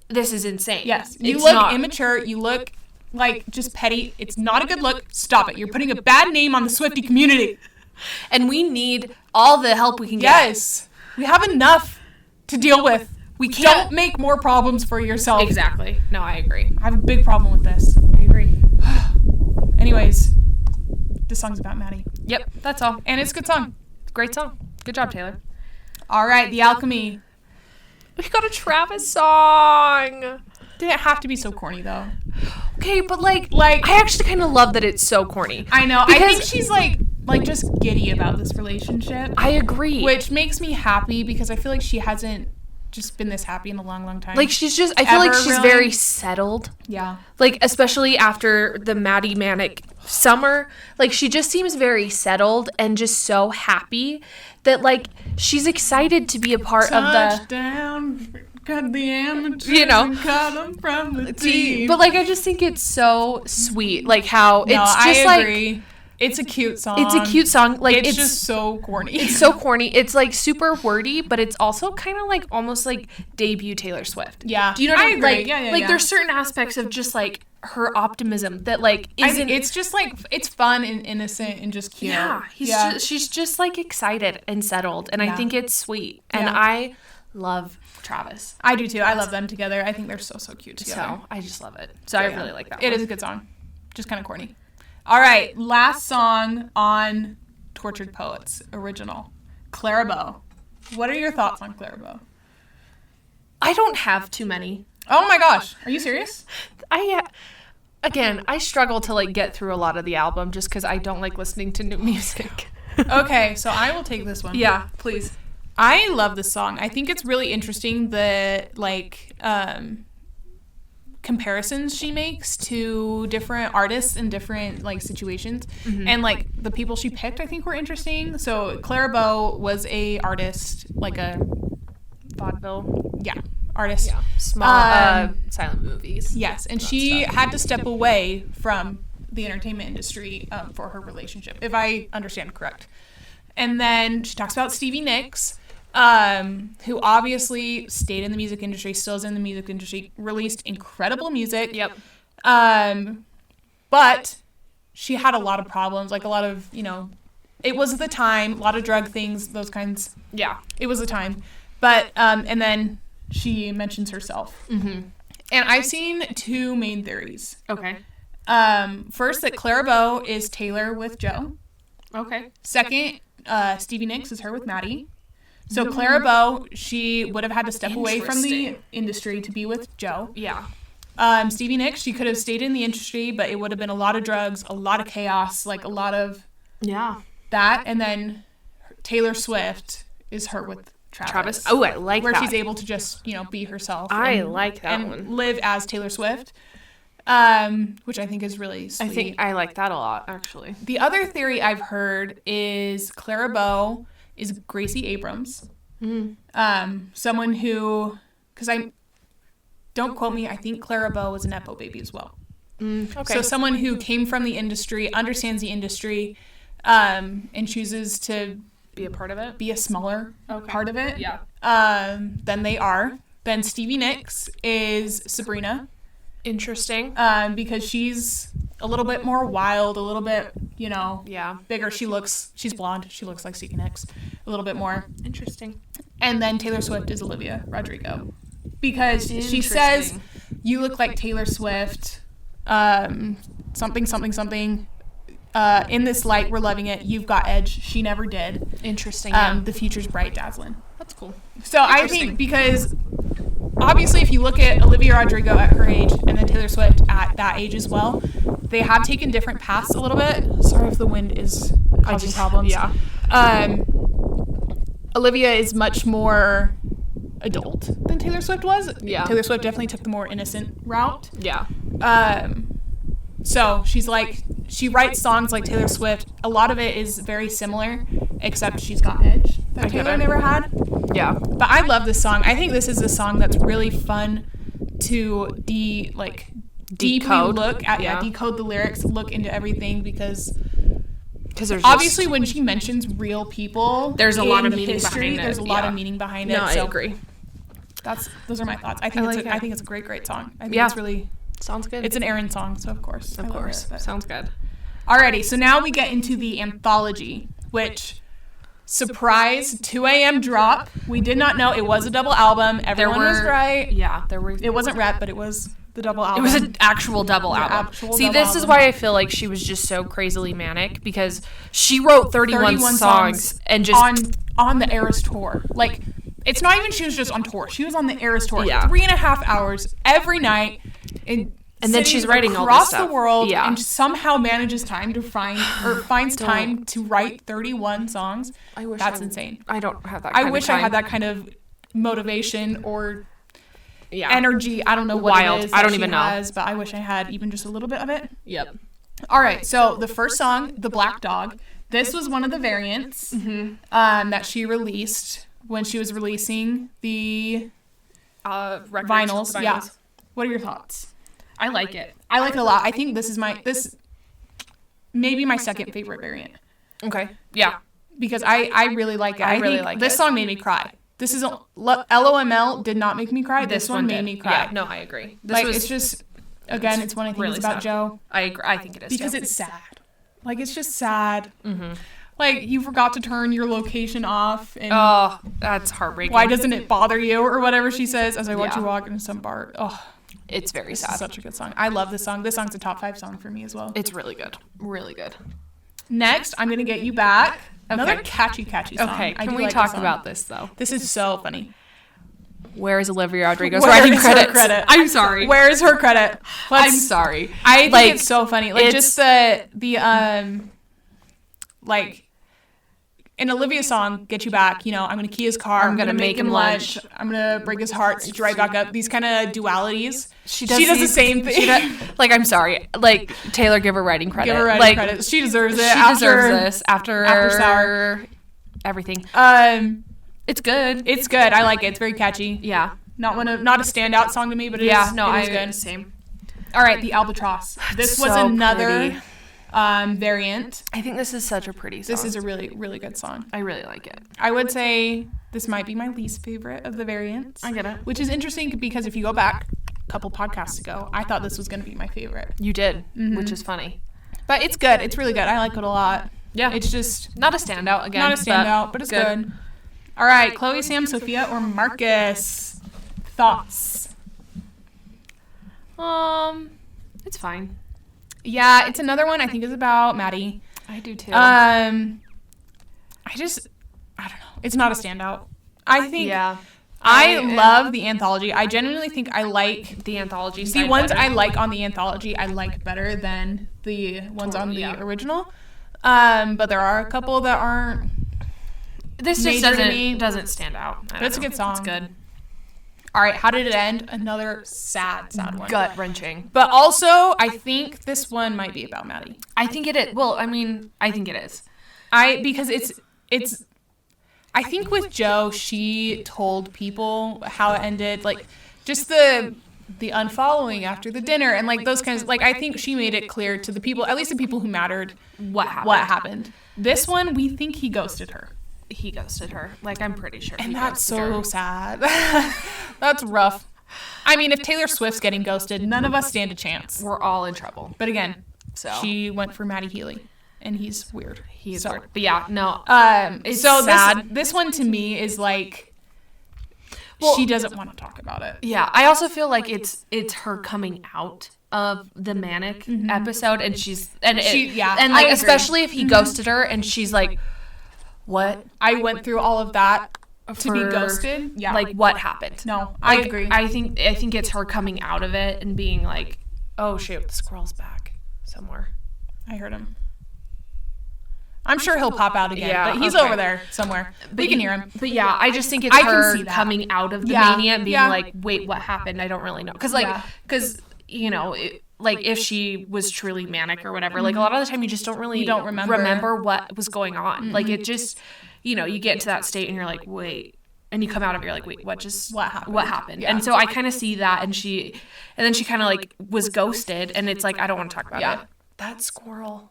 this is insane. Yes, you look immature. You look like just petty. It's not a good look. Stop it. You're putting a bad name on the Swiftie community. And we need all the help we can get. Yes. We have enough to deal with. We can't make more problems for yourself. Exactly. No, I agree. I have a big problem with this. I agree. Anyways, this song's about Maddie. Yep, that's all. And it's a good song. It's a great song. Good job, Taylor. All right, The Alchemy. We got a Travis song. Didn't have to be so corny, though. Okay, but like I actually kind of love that it's so corny. I know. I think she's like just giddy about this relationship. I agree. Which makes me happy because I feel like she hasn't just been this happy in a long, long time. Like I feel like she's very settled. Yeah. Like especially after the Maddie Manic summer, like she just seems very settled and just so happy that like she's excited to be a part of the touchdown. Cut the amateurs, you know, cut them from the team. But like I just think it's so sweet, like how it's just I agree. Like it's a cute song. It's a cute song. Like it's just so corny. It's so corny. It's like super wordy, but it's also kind of like almost like debut Taylor Swift. Yeah. Do you know what I mean? Like, like there's certain aspects of just like her optimism that like isn't. It's just like it's fun and innocent and just cute. Yeah. She's just like excited and settled, and I think it's sweet. And I love Travis. I do too. I love them together. I think they're so cute together. So I just love it. So I really like that one. It is a good song. Just kind of corny. All right, last song on Tortured Poets, original. Clarabelle. What are your thoughts on Clarabelle? I don't have too many. Oh my gosh. Are you serious? I struggle to like get through a lot of the album just because I don't like listening to new music. Okay, so I will take this one. Yeah, please. I love this song. I think it's really interesting the like comparisons she makes to different artists in different like situations, and like the people she picked I think were interesting. So Clarabelle was a artist, like a vaudeville artist, small silent movies. Yes, and she had to step away from the entertainment industry for her relationship, if I understand correct. And then she talks about Stevie Nicks, who obviously stayed in the music industry, still is in the music industry, released incredible music. Yep. But she had a lot of problems, like a lot of, it was the time, a lot of drug things, those kinds. Yeah. It was the time. But, and then she mentions herself. Mm-hmm. And I've seen two main theories. Okay. First, that Clarabelle is Taylor with Joe. Okay. Second, Stevie Nicks is her with Maddie. So Clarabelle, she would have had to step away from the industry to be with Joe. Yeah. Stevie Nicks, she could have stayed in the industry, but it would have been a lot of drugs, a lot of chaos, like a lot of that. And then Taylor Swift is her with Travis. Oh, I like where that. Where she's able to just, be herself. I like that and one. Live as Taylor Swift, which I think is really sweet. I think I like that a lot, actually. The other theory I've heard is Clarabelle is Gracie Abrams. Someone who, because don't quote me, I think Clarabelle was a Nepo baby as well. Okay. So someone who came from the industry, understands the industry, and chooses to be a part of it, be a smaller part of it. Yeah. Than they are. Then Stevie Nicks is Sabrina. Interesting. Because she's a little bit more wild, a little bit, bigger. She's blonde. She looks like Stevie Nicks a little bit more. Interesting. And then Taylor Swift is Olivia Rodrigo. Because she says, you look like Taylor Swift, something, something, something. In this light, we're loving it. You've got edge. She never did. Interesting. The future's bright, dazzling. That's cool. So I think because obviously if you look at Olivia Rodrigo at her age and then Taylor Swift at that age as well, they have taken different paths a little bit. Sorry if the wind is causing problems. Yeah. Olivia is much more adult than Taylor Swift was. Yeah. Taylor Swift definitely took the more innocent route. Yeah. So she's like, she writes songs like Taylor Swift. A lot of it is very similar, except she's got edge. that Taylor never had. Yeah. But I love this song. I think this is a song that's really fun to deeply look at. Decode the lyrics, look into everything, because there's obviously when she mentions real people, there's a lot of meaning behind it. There's a lot of meaning behind it. No, I agree. Those are my thoughts. I think it's a great song. I think it's really sounds good. It's an Erin song, so of course. Sounds good. Alrighty, so now we get into the anthology, which, surprise, 2 a.m. drop. We did not know it was a double album. Everyone was right. Yeah, It wasn't rap, but it was the double album. It was an actual double album. This is why I feel like she was just so crazily manic, because she wrote 31 songs and just on the Eras tour. Like, it's not even she was just on tour. She was on the Eras tour. 3.5 hours every night. And then she's writing all this stuff across the world, and somehow manages time to finds time to write 31 songs. That's insane. I don't have that. I had that kind of motivation or energy. I don't know what it is. I don't even know. But I wish I had even just a little bit of it. Yep. All right. So the first song, "The Black Dog," this was one of the variants that she released when she was releasing the vinyls. Yeah. What are your thoughts? I like it. I like it a lot. I think this maybe my second favorite variant. Okay. Yeah. Because I really like it. I really like this song made me cry. This is LOML did not make me cry. This one made me cry. Yeah, no, I agree. It's just, again, it's one I think really is about Joe. I agree. I think it is because it's sad. Like, it's just sad. Mm-hmm. Like, you forgot to turn your location off. And that's heartbreaking. Why doesn't it bother you, or whatever she says as I watch you walk into some bar. It's very sad. It's such a good song. I love this song. This song's a top 5 song for me as well. It's really good. Really good. Next, I'm Gonna Get You Back. Another catchy song. Okay, can we talk about this, though? This is so funny. Where is Olivia Rodrigo's writing credits? I'm sorry. Where is her credit? I'm sorry. I think it's so funny. Like, just the in Olivia's song, Get You Back, I'm going to key his car. I'm going to make him lunch. I'm going to break his heart, stitch right back up. These kind of dualities. She does the same thing. I'm sorry. Like, Taylor, give her writing credit. Give her writing credit. She deserves it. She deserves this. After Sour. Everything. It's good. It's good. I like it. It's very catchy. Yeah. Not a standout song to me, but it is good. Same. All right, the Albatross. This was another... pretty. Variant. I think this is such a pretty song. This is a really, really good song. I really like it. I would say this might be my least favorite of the variants. I get it. Which is interesting because if you go back a couple podcasts ago, I thought this was going to be my favorite. You did, which is funny. But it's good. It's really good. I like it a lot. Yeah. It's just... Not a standout, again. Not a standout, but it's good. All right. Chloe, Sam, Sophia, or Marcus? Thoughts? It's fine. Yeah, it's another one I think is about Maddie. I do too. I don't know. It's not a standout. I think I love the anthology. I genuinely think I like the anthology side the ones better. I like on the anthology I like better than the ones on the original. But there are a couple that aren't. This just doesn't stand out. But it's a good song. It's good. All right, how did it end? Another sad one. Gut-wrenching. But also, I think this one might be about Maddie. I think it is. Well, I mean, I think it is. Because it's I think with Joe, she told people how it ended, like just the unfollowing after the dinner and like those kinds of, like I think she made it clear to the people, at least the people who mattered, what happened. This one, we think he ghosted her. He ghosted her. Like, I'm pretty sure. And that's so sad. That's rough. I mean, if Taylor Swift's getting ghosted, none of us stand a chance. We're all in trouble. But again, she went for Maddie Healy, and he's weird. He's weird. But yeah, no. It's so sad. This one to me is like, she doesn't want to talk about it. Yeah, I also feel like it's her coming out of the manic episode, and especially if he ghosted her, and she's like, what? I went through all of that to be ghosted? Yeah. Like, what happened? No, I agree. I think it's her coming out of it and being like, oh, shoot, the squirrel's back somewhere. I heard him. I'm sure he'll pop out again, but he's over there somewhere. We can hear him. But yeah, I just think it's her coming out of the mania and being like, wait, what happened? I don't really know. Because, you know, like if she was truly manic or whatever, like a lot of the time you just don't remember what was going on. Like it just, you get into that state and you're like, wait. And you come out of it, you're like, wait, what happened? Yeah. And so I kind of see that, and then she kind of like was ghosted, and it's like, I don't want to talk about it. That squirrel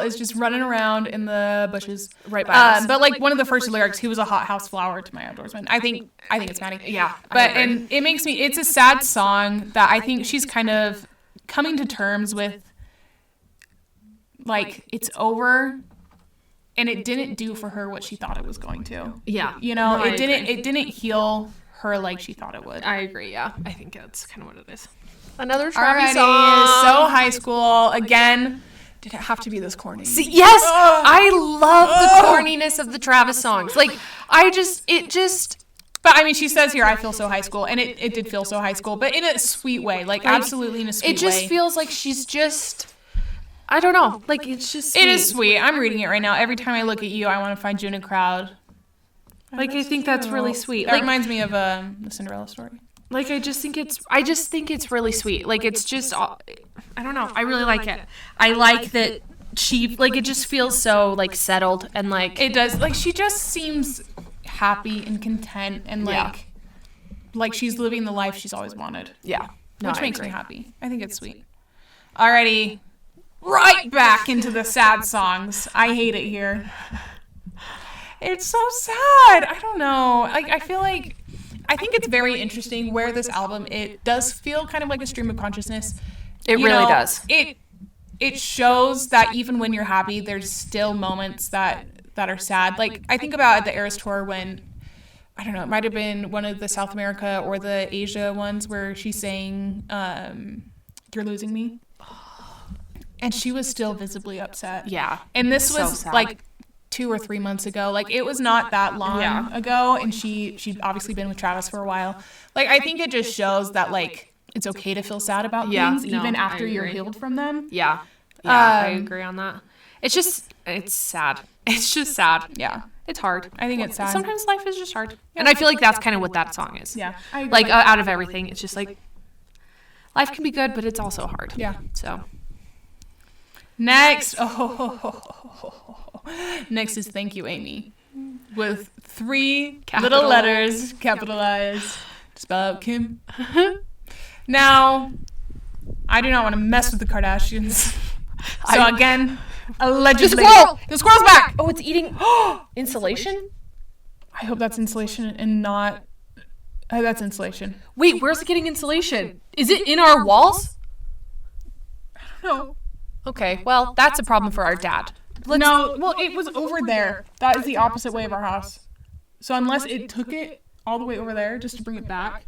is just running around in the bushes right by us. But like one of the first lyrics, he was a hothouse flower to my outdoorsman. I think it's Maddie. Yeah. But and it makes me. It's a sad song that I think she's kind of coming to terms with. Like, it's over. And it didn't do for her what she thought it was going to. Yeah. It didn't heal her like she thought it would. I agree, yeah. I think that's kind of what it is. Another Travis song. So high school. Again, did it have to be this corny? See, yes! I love the corniness of the Travis songs. Like, But, I mean, she says here, I feel so high school. And it did feel so high school. But in a sweet way. Like absolutely in a sweet way. It just feels like she's just... I don't know. Like, it's just sweet. It is sweet. I'm reading it right now. Every time I look at you, I want to find you in a crowd. Like, I think that's really sweet. That reminds me of the Cinderella story. Like, I just think it's really sweet. Like, it's just, I don't know. I really like it. I like that she, like, it just feels so, like, settled and, like. It does. Like, she just seems happy and content and, like she's living the life she's always wanted. Yeah. No, which makes me happy. I think it's sweet. Alrighty. Right back into the sad songs. I hate it here. It's so sad. I don't know. I feel like I think it's very interesting where this album, it does feel kind of like a stream of consciousness. It really does. It shows that even when you're happy, there's still moments that are sad. Like I think about at the Eras tour when, I don't know, it might have been one of the South America or the Asia ones where she sang You're Losing Me. And she was still visibly upset. Yeah. And this was like 2 or 3 months ago. Like it was not that long ago. And she'd obviously been with Travis for a while. Like I think it just shows that like it's okay to feel sad about things even after you're healed from them. Yeah. I agree on that. It's sad. It's just sad. Yeah. It's hard. I think it's sad. Sometimes life is just hard. Yeah. And I feel like that's kind of what that song is. Yeah. I agree. Like out of everything, it's just like life can be good, but it's also hard. Yeah. So. Next, next is Thank You, Amy, with 3 little letters, capitalized, spell out Kim. Now, I do not want to mess with the Kardashians. So again, allegedly. The squirrel's back! Oh, it's eating insulation? I hope that's insulation and not... that's insulation. Wait, where's it getting insulation? Is it in our walls? I don't know. Okay, well, that's a problem for our dad. It was over there. That is the opposite way of our house. So unless it took it all the way over there just to bring it back.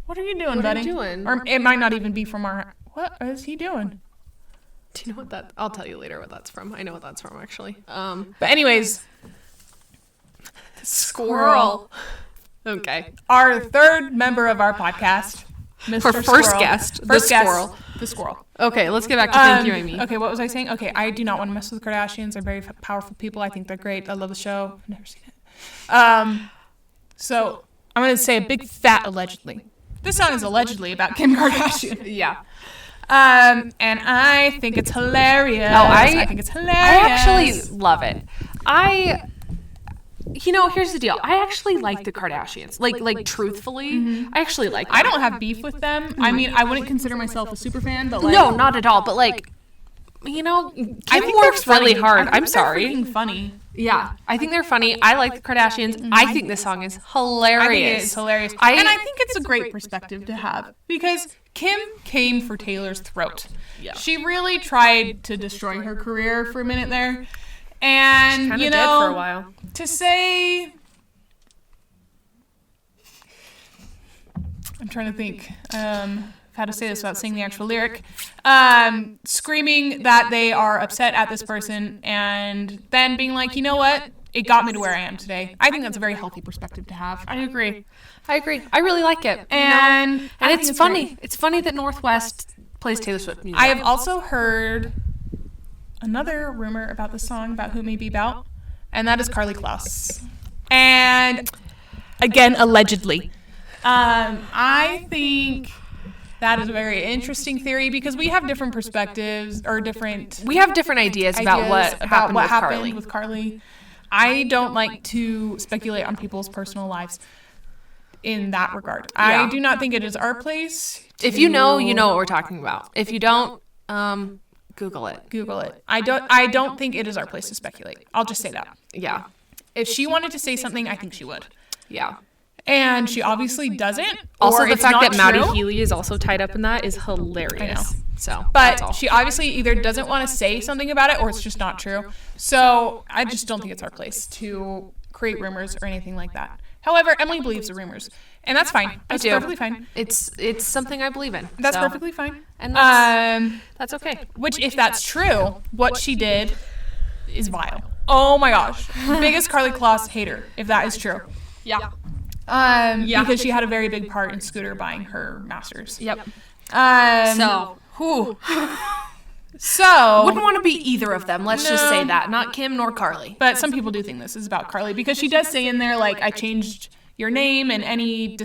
What are you doing, buddy? What are you doing? Or it might not even be from our... What is he doing? Do you know what that... I'll tell you later what that's from. I know what that's from, actually. But anyways... Squirrel. Okay. Our third member of our podcast... Mr. For first guest, the squirrel. The squirrel. Okay, let's get back to Thank You, Amy. Okay, what was I saying? Okay, I do not want to mess with the Kardashians. They're very powerful people. I think they're great. I love the show. I've never seen it. So I'm going to say a big fat allegedly. This song is allegedly about Kim Kardashian. Yeah. And I think it's hilarious. I think it's hilarious. I actually love it. Here's the deal. I actually like the Kardashians. Like truthfully, I actually like them. I don't have beef with them. I mean, I wouldn't consider myself a super fan, but like... No, not at all. But like, Kim works really hard. I'm sorry. They're freaking funny. Yeah, I think they're funny. I like the Kardashians. Mm-hmm. I think this song is hilarious. I think it is hilarious. And I think it's a great perspective to have because Kim came for Taylor's throat. Yeah. She really tried to destroy her career for a minute there. And, she kind of did for a while. To say... I'm trying to think how to say this without saying the actual lyric. Screaming that they are upset at this person and then being like, you know what? It got me to where I am today. I think that's a very healthy perspective to have. I agree. I really like it. And it's funny. Great. It's funny that Northwest plays Taylor Swift music. I have also heard... another rumor about the song about who it may be about, and that is Karlie Kloss. And again, allegedly. I think that is a very interesting theory because we have different perspectives or different... We have different ideas about what happened with Karlie. I don't like to speculate on people's personal lives in that regard. I do not think it is our place. If you know what we're talking about. If you don't, Google it. I don't think it is our place to speculate. I'll just say that. Yeah. If she wanted to say something, I think she would. Yeah. And she obviously doesn't. Also, the fact that Maddie Healy is also tied up in that is hilarious. I know. So, but she obviously either doesn't want to say something about it or it's just not true. So I just don't think it's our place to create rumors or anything like that. However, Emily believes the rumors, and that's fine. That's perfectly fine. It's something I believe in. That's perfectly fine, and that's okay. Which, if that's true, what she did is vile. Oh my gosh, biggest Karlie Kloss hater. If that is true, yeah. Because she had a very big part in Scooter buying her masters. Yep. So wouldn't want to be either of them. Let's just say that. Not Kim nor Karlie. But some people do think this is about Karlie because she does say in there, like, I changed your name and any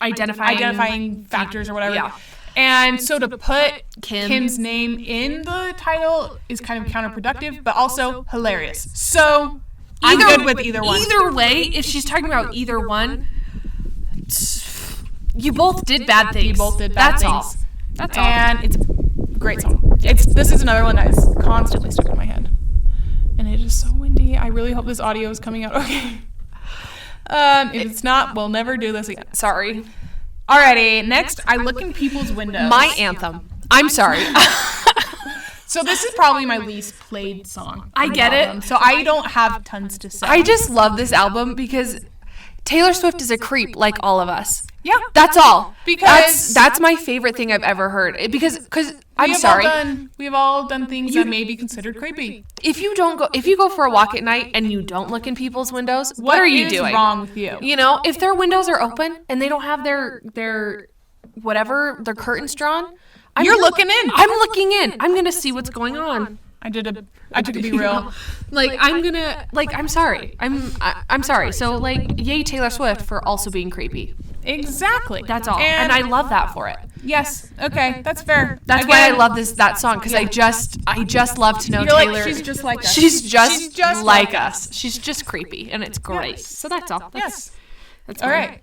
identifying factors or whatever. Yeah. And so to put Kim's name in the title is kind of counterproductive, but also hilarious. So I'm good with either one. Either way, if she's talking about either one, you both did bad things. You both did bad things. That's all. And it's a great song. This is another one that is constantly stuck in my head. And it is so windy. I really hope this audio is coming out okay. If it's not, we'll never do this again. Sorry. Alrighty, next, I look in people's windows. My anthem. I'm sorry. So this is probably my least played song. I get it. So I don't have tons to say. I just love this album because Taylor Swift is a creep like all of us. Yeah. That's all. Because that's my favorite thing I've ever heard. Because I'm sorry. We've all done things that may be considered creepy. If you go for a walk at night and you don't look in people's windows, what are you doing? What is wrong with you? You know, if their windows are open and they don't have their curtains drawn, you're looking in. I'm looking in. I'm going to see what's going on. I took a be real. I'm sorry. I'm sorry. So yay Taylor Swift for also being creepy. Exactly. That's all. And I love that for it. Yes. Okay. That's fair. That's why I love that song because I just love to know Taylor. Like, she's just like us. She's just like us. She's just creepy and it's great. Yes. So that's all. That's all right.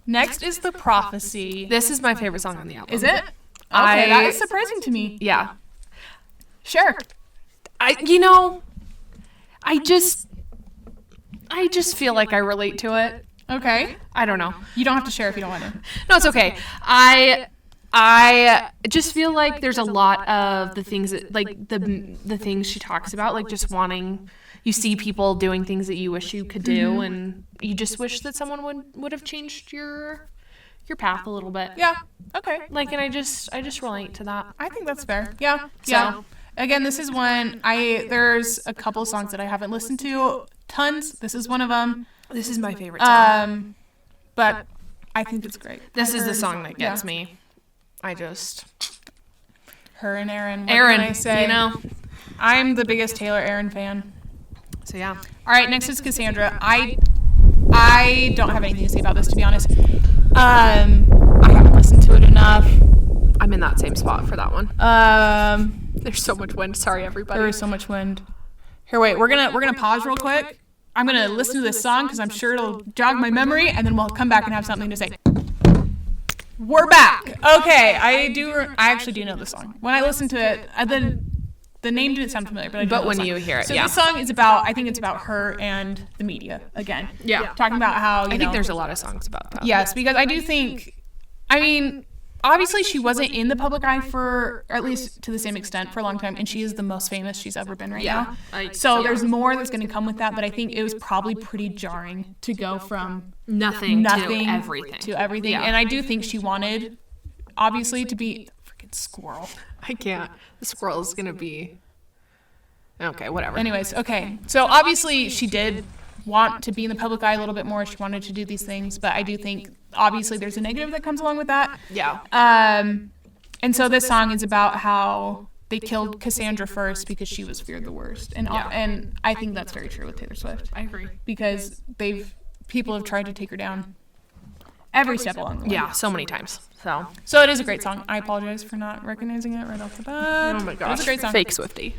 Next is The Prophecy. This is my favorite song on the album. Is it? Okay, that is surprising to me. Yeah. Sure. I just feel like I relate to it. Okay. I don't know. You don't have to share if you don't want to. No, it's okay. I just feel like there's a lot of the things that, like, the things she talks about, like just wanting, you see people doing things that you wish you could do, and you just wish that someone would have changed your path a little bit. Yeah. Okay. Like, and I just relate to that. I think that's fair. Yeah. Yeah. Again, this is one there's a couple songs that I haven't listened to tons. This is one of them. This is my favorite song. But I think it's great. This is the song that gets me. Her and Aaron. What Aaron, can I say? You know, I'm the biggest Taylor Aaron fan. So yeah. All right, next is Cassandra. I don't have anything to say about this, to be honest. I haven't listened to it enough. I'm in that same spot for that one. There's so much wind. Sorry, everybody. There is so much wind. Here, wait. We're gonna pause real quick. I'm gonna listen to this song because I'm sure it'll jog my memory, and then we'll come back and have something to say. We're back. Okay, I actually do know this song. When I listened to it, the name didn't sound familiar, but when you hear it, so this song is about. I think it's about her and the media again. Yeah, talking about how I think there's a lot of songs about that. Yes, because I do think. I mean, obviously she wasn't in the public eye for, or at least to the same extent, for a long time, and she is the most famous she's ever been right now. So there's more that's going to come with that, but I think it was probably pretty jarring to go from nothing to everything. Yeah. And I do think she wanted, obviously, to be freaking squirrel. I can't. The squirrel is going to be. Okay, whatever. Anyways, okay. So obviously she did want to be in the public eye a little bit more. She wanted to do these things, but I do think obviously there's a negative that comes along with that. Yeah. And so this song is about how they killed Cassandra first because she was feared the worst, and I think that's very true with Taylor Swift. I agree, because people have tried to take her down every step along the way. Yeah, so many times. So it is a great song. I apologize for not recognizing it right off the bat. Oh my gosh, it's a great song. Fake Swiftie.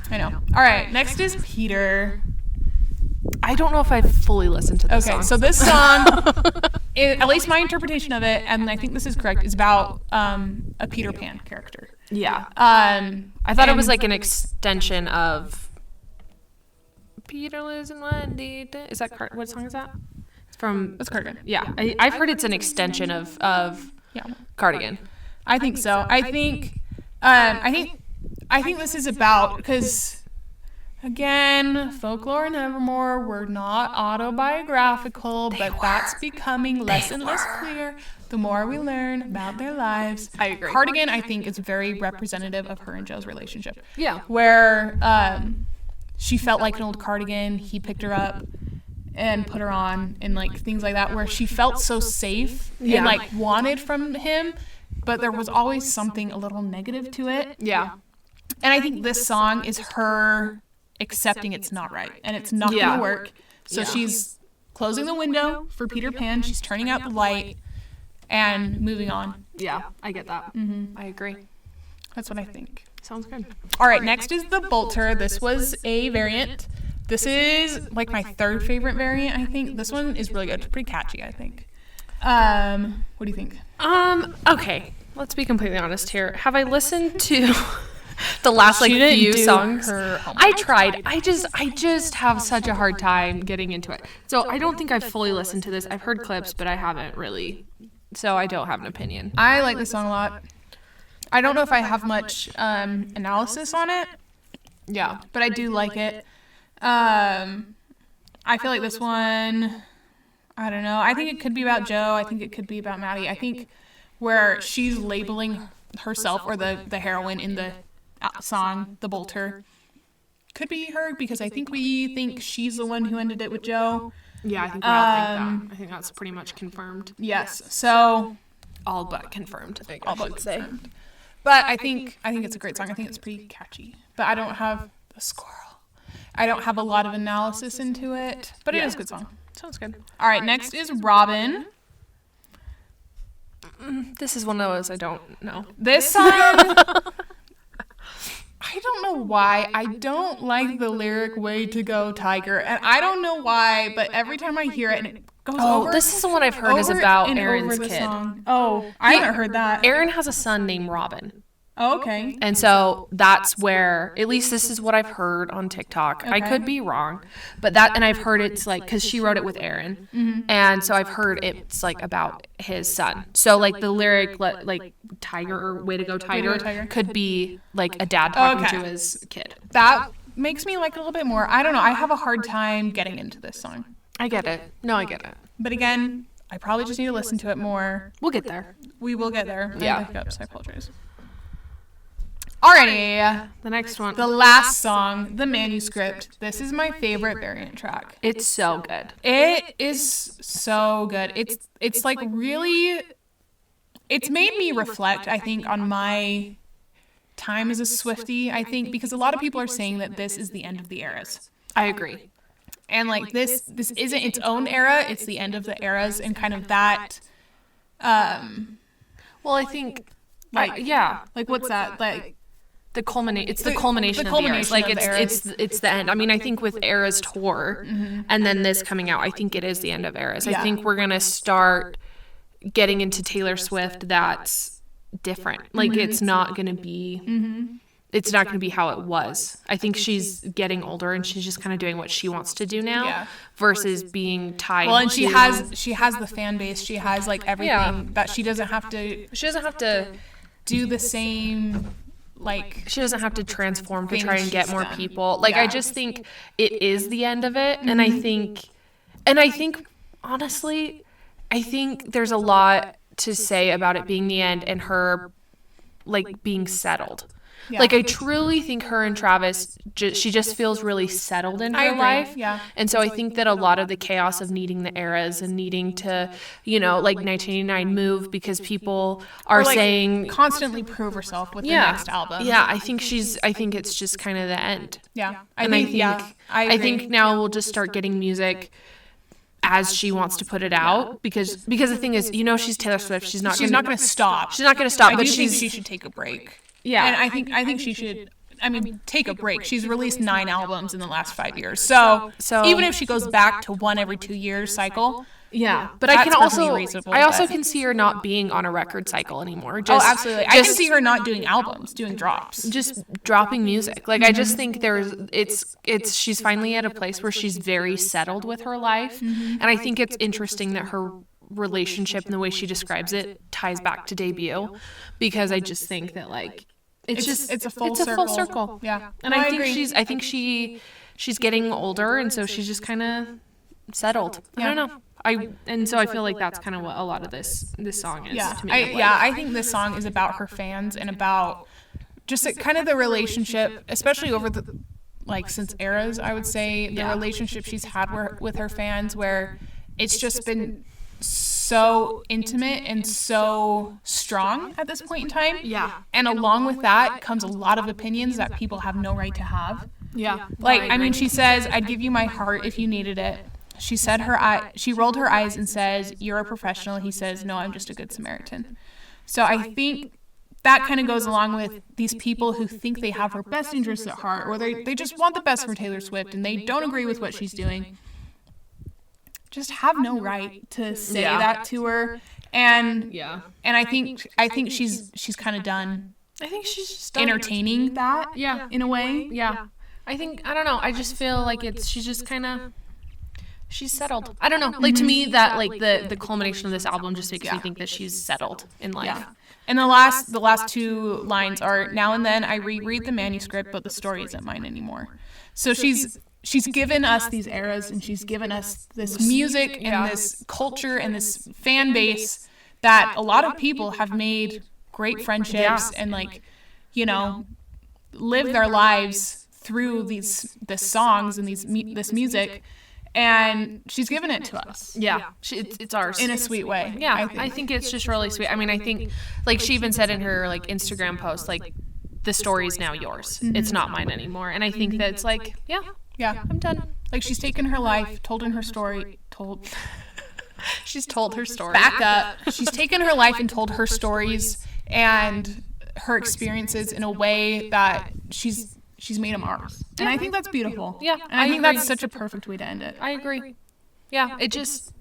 I know. All right, next is Peter. I don't know if I've fully listened to this song. Okay, so this song, at least my interpretation of it, and I think this is correct, is about a Peter Pan character. Yeah. I thought it was like an extension of Peter, Liz, and Wendy. Is that what song is that? It's from... It's Cardigan. Yeah. I've heard it's an extension of Cardigan. I think so. I think this is about, because... Again, Folklore and Evermore were not autobiographical, but that's becoming less and less clear the more we learn about their lives. I agree. Cardigan, I think, is very representative of her and Joe's relationship. Yeah. Where she felt like an old cardigan, he picked her up and put her on, and like things like that, where she felt so safe and like wanted from him, but there was always something a little negative to it. Yeah. And I think this song is her accepting it's not right and it's not going to work. So she's closing the window for Peter Pan. She's turning out the light and moving on. Yeah, I get that. Mm-hmm. I agree. That's what I think. Sounds good. All right, next is the Bolter. This was a variant. This is like my third favorite variant, I think. This one is really good. It's pretty catchy, I think. What do you think? Okay. Let's be completely honest here. Have I listened to the last few songs? I tried. I just have such a hard time getting into it. So I don't think I've fully listened to this. I've heard clips, but I haven't really. So I don't have an opinion. I like this song a lot. I don't know if I have much analysis on it. Yeah, but I do like it. I feel like this one, I don't know. I think it could be about Joe. I think it could be about Maddie. I think where she's labeling herself or the heroine in the song, the Bolter, could be her, because I think we think she's the one who ended it with Joe. Yeah, I think we all think that. I think that's pretty much confirmed. Yes. So all but confirmed, I should say. But I think it's a great song. I think it's pretty catchy. But I don't have the squirrel. I don't have a lot of analysis into it, but it is a good song. Sounds good. All right, next is Robin. This is one of those I don't know. This song, I don't know why. I don't like the lyric "Way to Go, Tiger," and I don't know why, but every time I hear it, and it goes over. This is the one I've heard is about Aaron's kid. Song. Oh, I haven't heard that. Aaron has a son named Robin. Oh, okay. And so that's where, at least this is what I've heard on TikTok. Okay. I could be wrong, but and I've heard it's like, because she wrote it with Aaron, and so I've heard it's like about his son. So like the lyric, like Tiger or Way to Go Tiger, could be like a dad talking to his kid. That makes me like it a little bit more. I don't know. I have a hard time getting into this song. I get it. No, I get it. But again, I probably just need to listen to it more. We'll get there. We will get there. Yeah. I apologize. Alrighty, the next one. The last song, The Manuscript. This is my favorite variant track. It's so good. It is so good. It's like really, it's made me reflect, I think, on my time as a Swiftie, I think, because a lot of people are saying that this is the end of the eras. I agree. And like this isn't its own era, it's the end of the eras, and kind of that, well, I think, like what's that? Like, the culmination. It's the culmination of the eras. Like it's the end. I mean, I think with Eras Tour and then this coming out, I think it is the end of Eras. I think we're gonna start getting into Taylor Swift that's different. Like it's not gonna be. It's not going to be how it was. I think she's getting older and she's just kind of doing what she wants to do now versus being tied. Well, and she has the fan base. She has like everything that she doesn't have to. She doesn't have to do the same. Like she doesn't have to transform to try and get more people. Like I just think it is the end of it, and I think honestly, I think there's a lot to say about it being the end and her like being settled. Yeah. Like I truly think her and Travis, she just feels really settled in her life. Yeah. And so I think that a lot of the chaos of needing the eras and needing to, like 1989 move because people are like saying constantly prove herself with the next album. Yeah, I think it's just kind of the end. Yeah. I think now we'll just start getting music as she wants to put it out because the thing is, she's Taylor Swift. She's not going to stop. She's not going to stop. But she should take a break. Yeah, and I think she should take a break. She's released 9 albums in the last 5 years. So even if she goes back to 1 every 2 years cycle, but I also can see her not being on a record cycle anymore. Absolutely. I can see her not doing albums, doing drops. Just dropping music. Like, I just think she's finally at a place where she's very settled with her life. And I think it's interesting that her relationship and the way she describes it ties back to debut, because I just think that, like, it's a full circle. Yeah. And I think she's getting older, and so she's just kind of settled. Yeah. I don't know. So I feel like that's kind of what a lot of this song is to me. I think this song is about her fans and about just kind of the relationship, especially over the, like, since Eras, I would say, the relationship she's had with her fans, where it's just been so intimate and so strong at this point in time. Yeah. And along with that comes a lot of opinions that people have no right to have. Yeah. Like, she says, "I'd give you my heart if you needed it." She said she rolled her eyes and says, "You're a professional." He says, "No, I'm just a good Samaritan." So I think that kind of goes along with these people who think they have her best interests at heart, or they just want the best for Taylor Swift and they don't agree with what she's doing. Just have no right to say that to her. And I think she's kind of done. I think she's just entertaining that in a way. Yeah. I don't know. I just feel like she's just kind of, she's settled. I don't know. Like, to me, that, like, the culmination of this album just makes me think that she's settled in life. Yeah. And the last 2 lines are, "Now and then I reread the manuscript, but the story isn't mine anymore." So she's given us these eras, and she's given us this music and this culture and this fan base that a lot of people have made great friendships and, like, live their lives through these songs and this music. And she's given it to us. Yeah. It's ours. In a sweet way. Yeah. I think it's just really sweet. I mean, I think, like, she even said in her, like, Instagram post, like, the story's now yours. Mm-hmm. It's not mine anymore. And I think that it's like, I'm done. Like, she's taken her life, she's told her story. Back up. She's taken her life and told her stories and her experiences in a way that she's made them ours. And I think that's beautiful. Yeah. And I think that's such a perfect way to end it. I agree. Yeah. It just,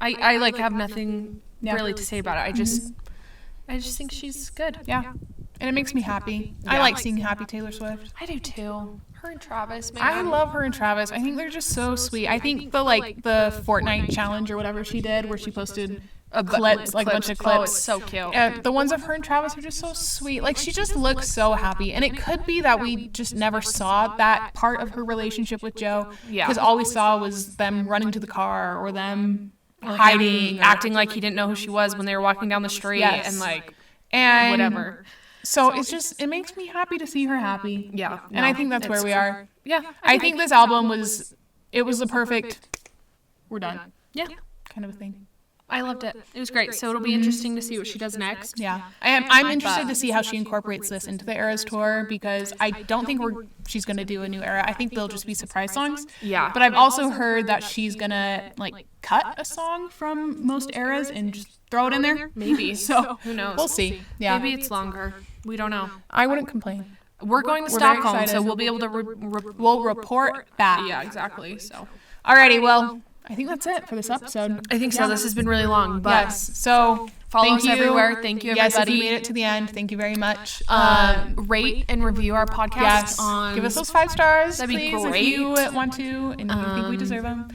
I like, have nothing really to say about it. I just think she's good. Yeah. And it makes me happy. I like seeing happy Taylor Swift. I do too. Her and Travis, man. I love her and Travis. I think they're just so sweet. I think the Fortnite challenge or whatever she did, where she posted clips, like a bunch of clips. Oh, it's so cute. The ones of her and Travis are just so sweet. Like, she just looks so happy. And it could be that we just never saw that part of her relationship with Joe. Yeah. Because all we saw was them running to the car, or them hiding, acting like he didn't know who she was when they were walking down the street, and whatever. So it makes me happy to see her happy. Yeah. And I think that's where we are. Yeah. I think this album was the perfect, we're done. Yeah. Kind of a thing. I loved it. It was great. So it'll be interesting to see what she does next. Yeah. I'm interested to see how she incorporates this into the Eras tour, because I don't think she's going to do a new era. I think they'll just be surprise songs. Yeah. But I've also heard that she's going to, like, cut a song from most eras and just throw it in there. Maybe. So who knows? We'll see. Yeah. Maybe it's longer. We don't know. I wouldn't complain. We're going to Stockholm, so we'll be able to we'll report back. Yeah, exactly. So, alrighty, well, I think that's it for this episode. I think so. This has been really long, but yes. So follow us everywhere. Thank you, everybody. Yes, if you made it to the end, thank you very much. Rate and review our podcast. Yes. Give us those 5 stars. That'd be please, great. If you want to and you think we deserve them.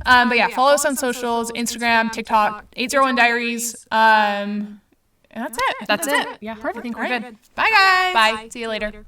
But yeah, follow us on socials: Instagram, TikTok, 801 Diaries. And that's it. That's it. Yeah, perfect. I think we're good. Bye, guys. Bye. See you later.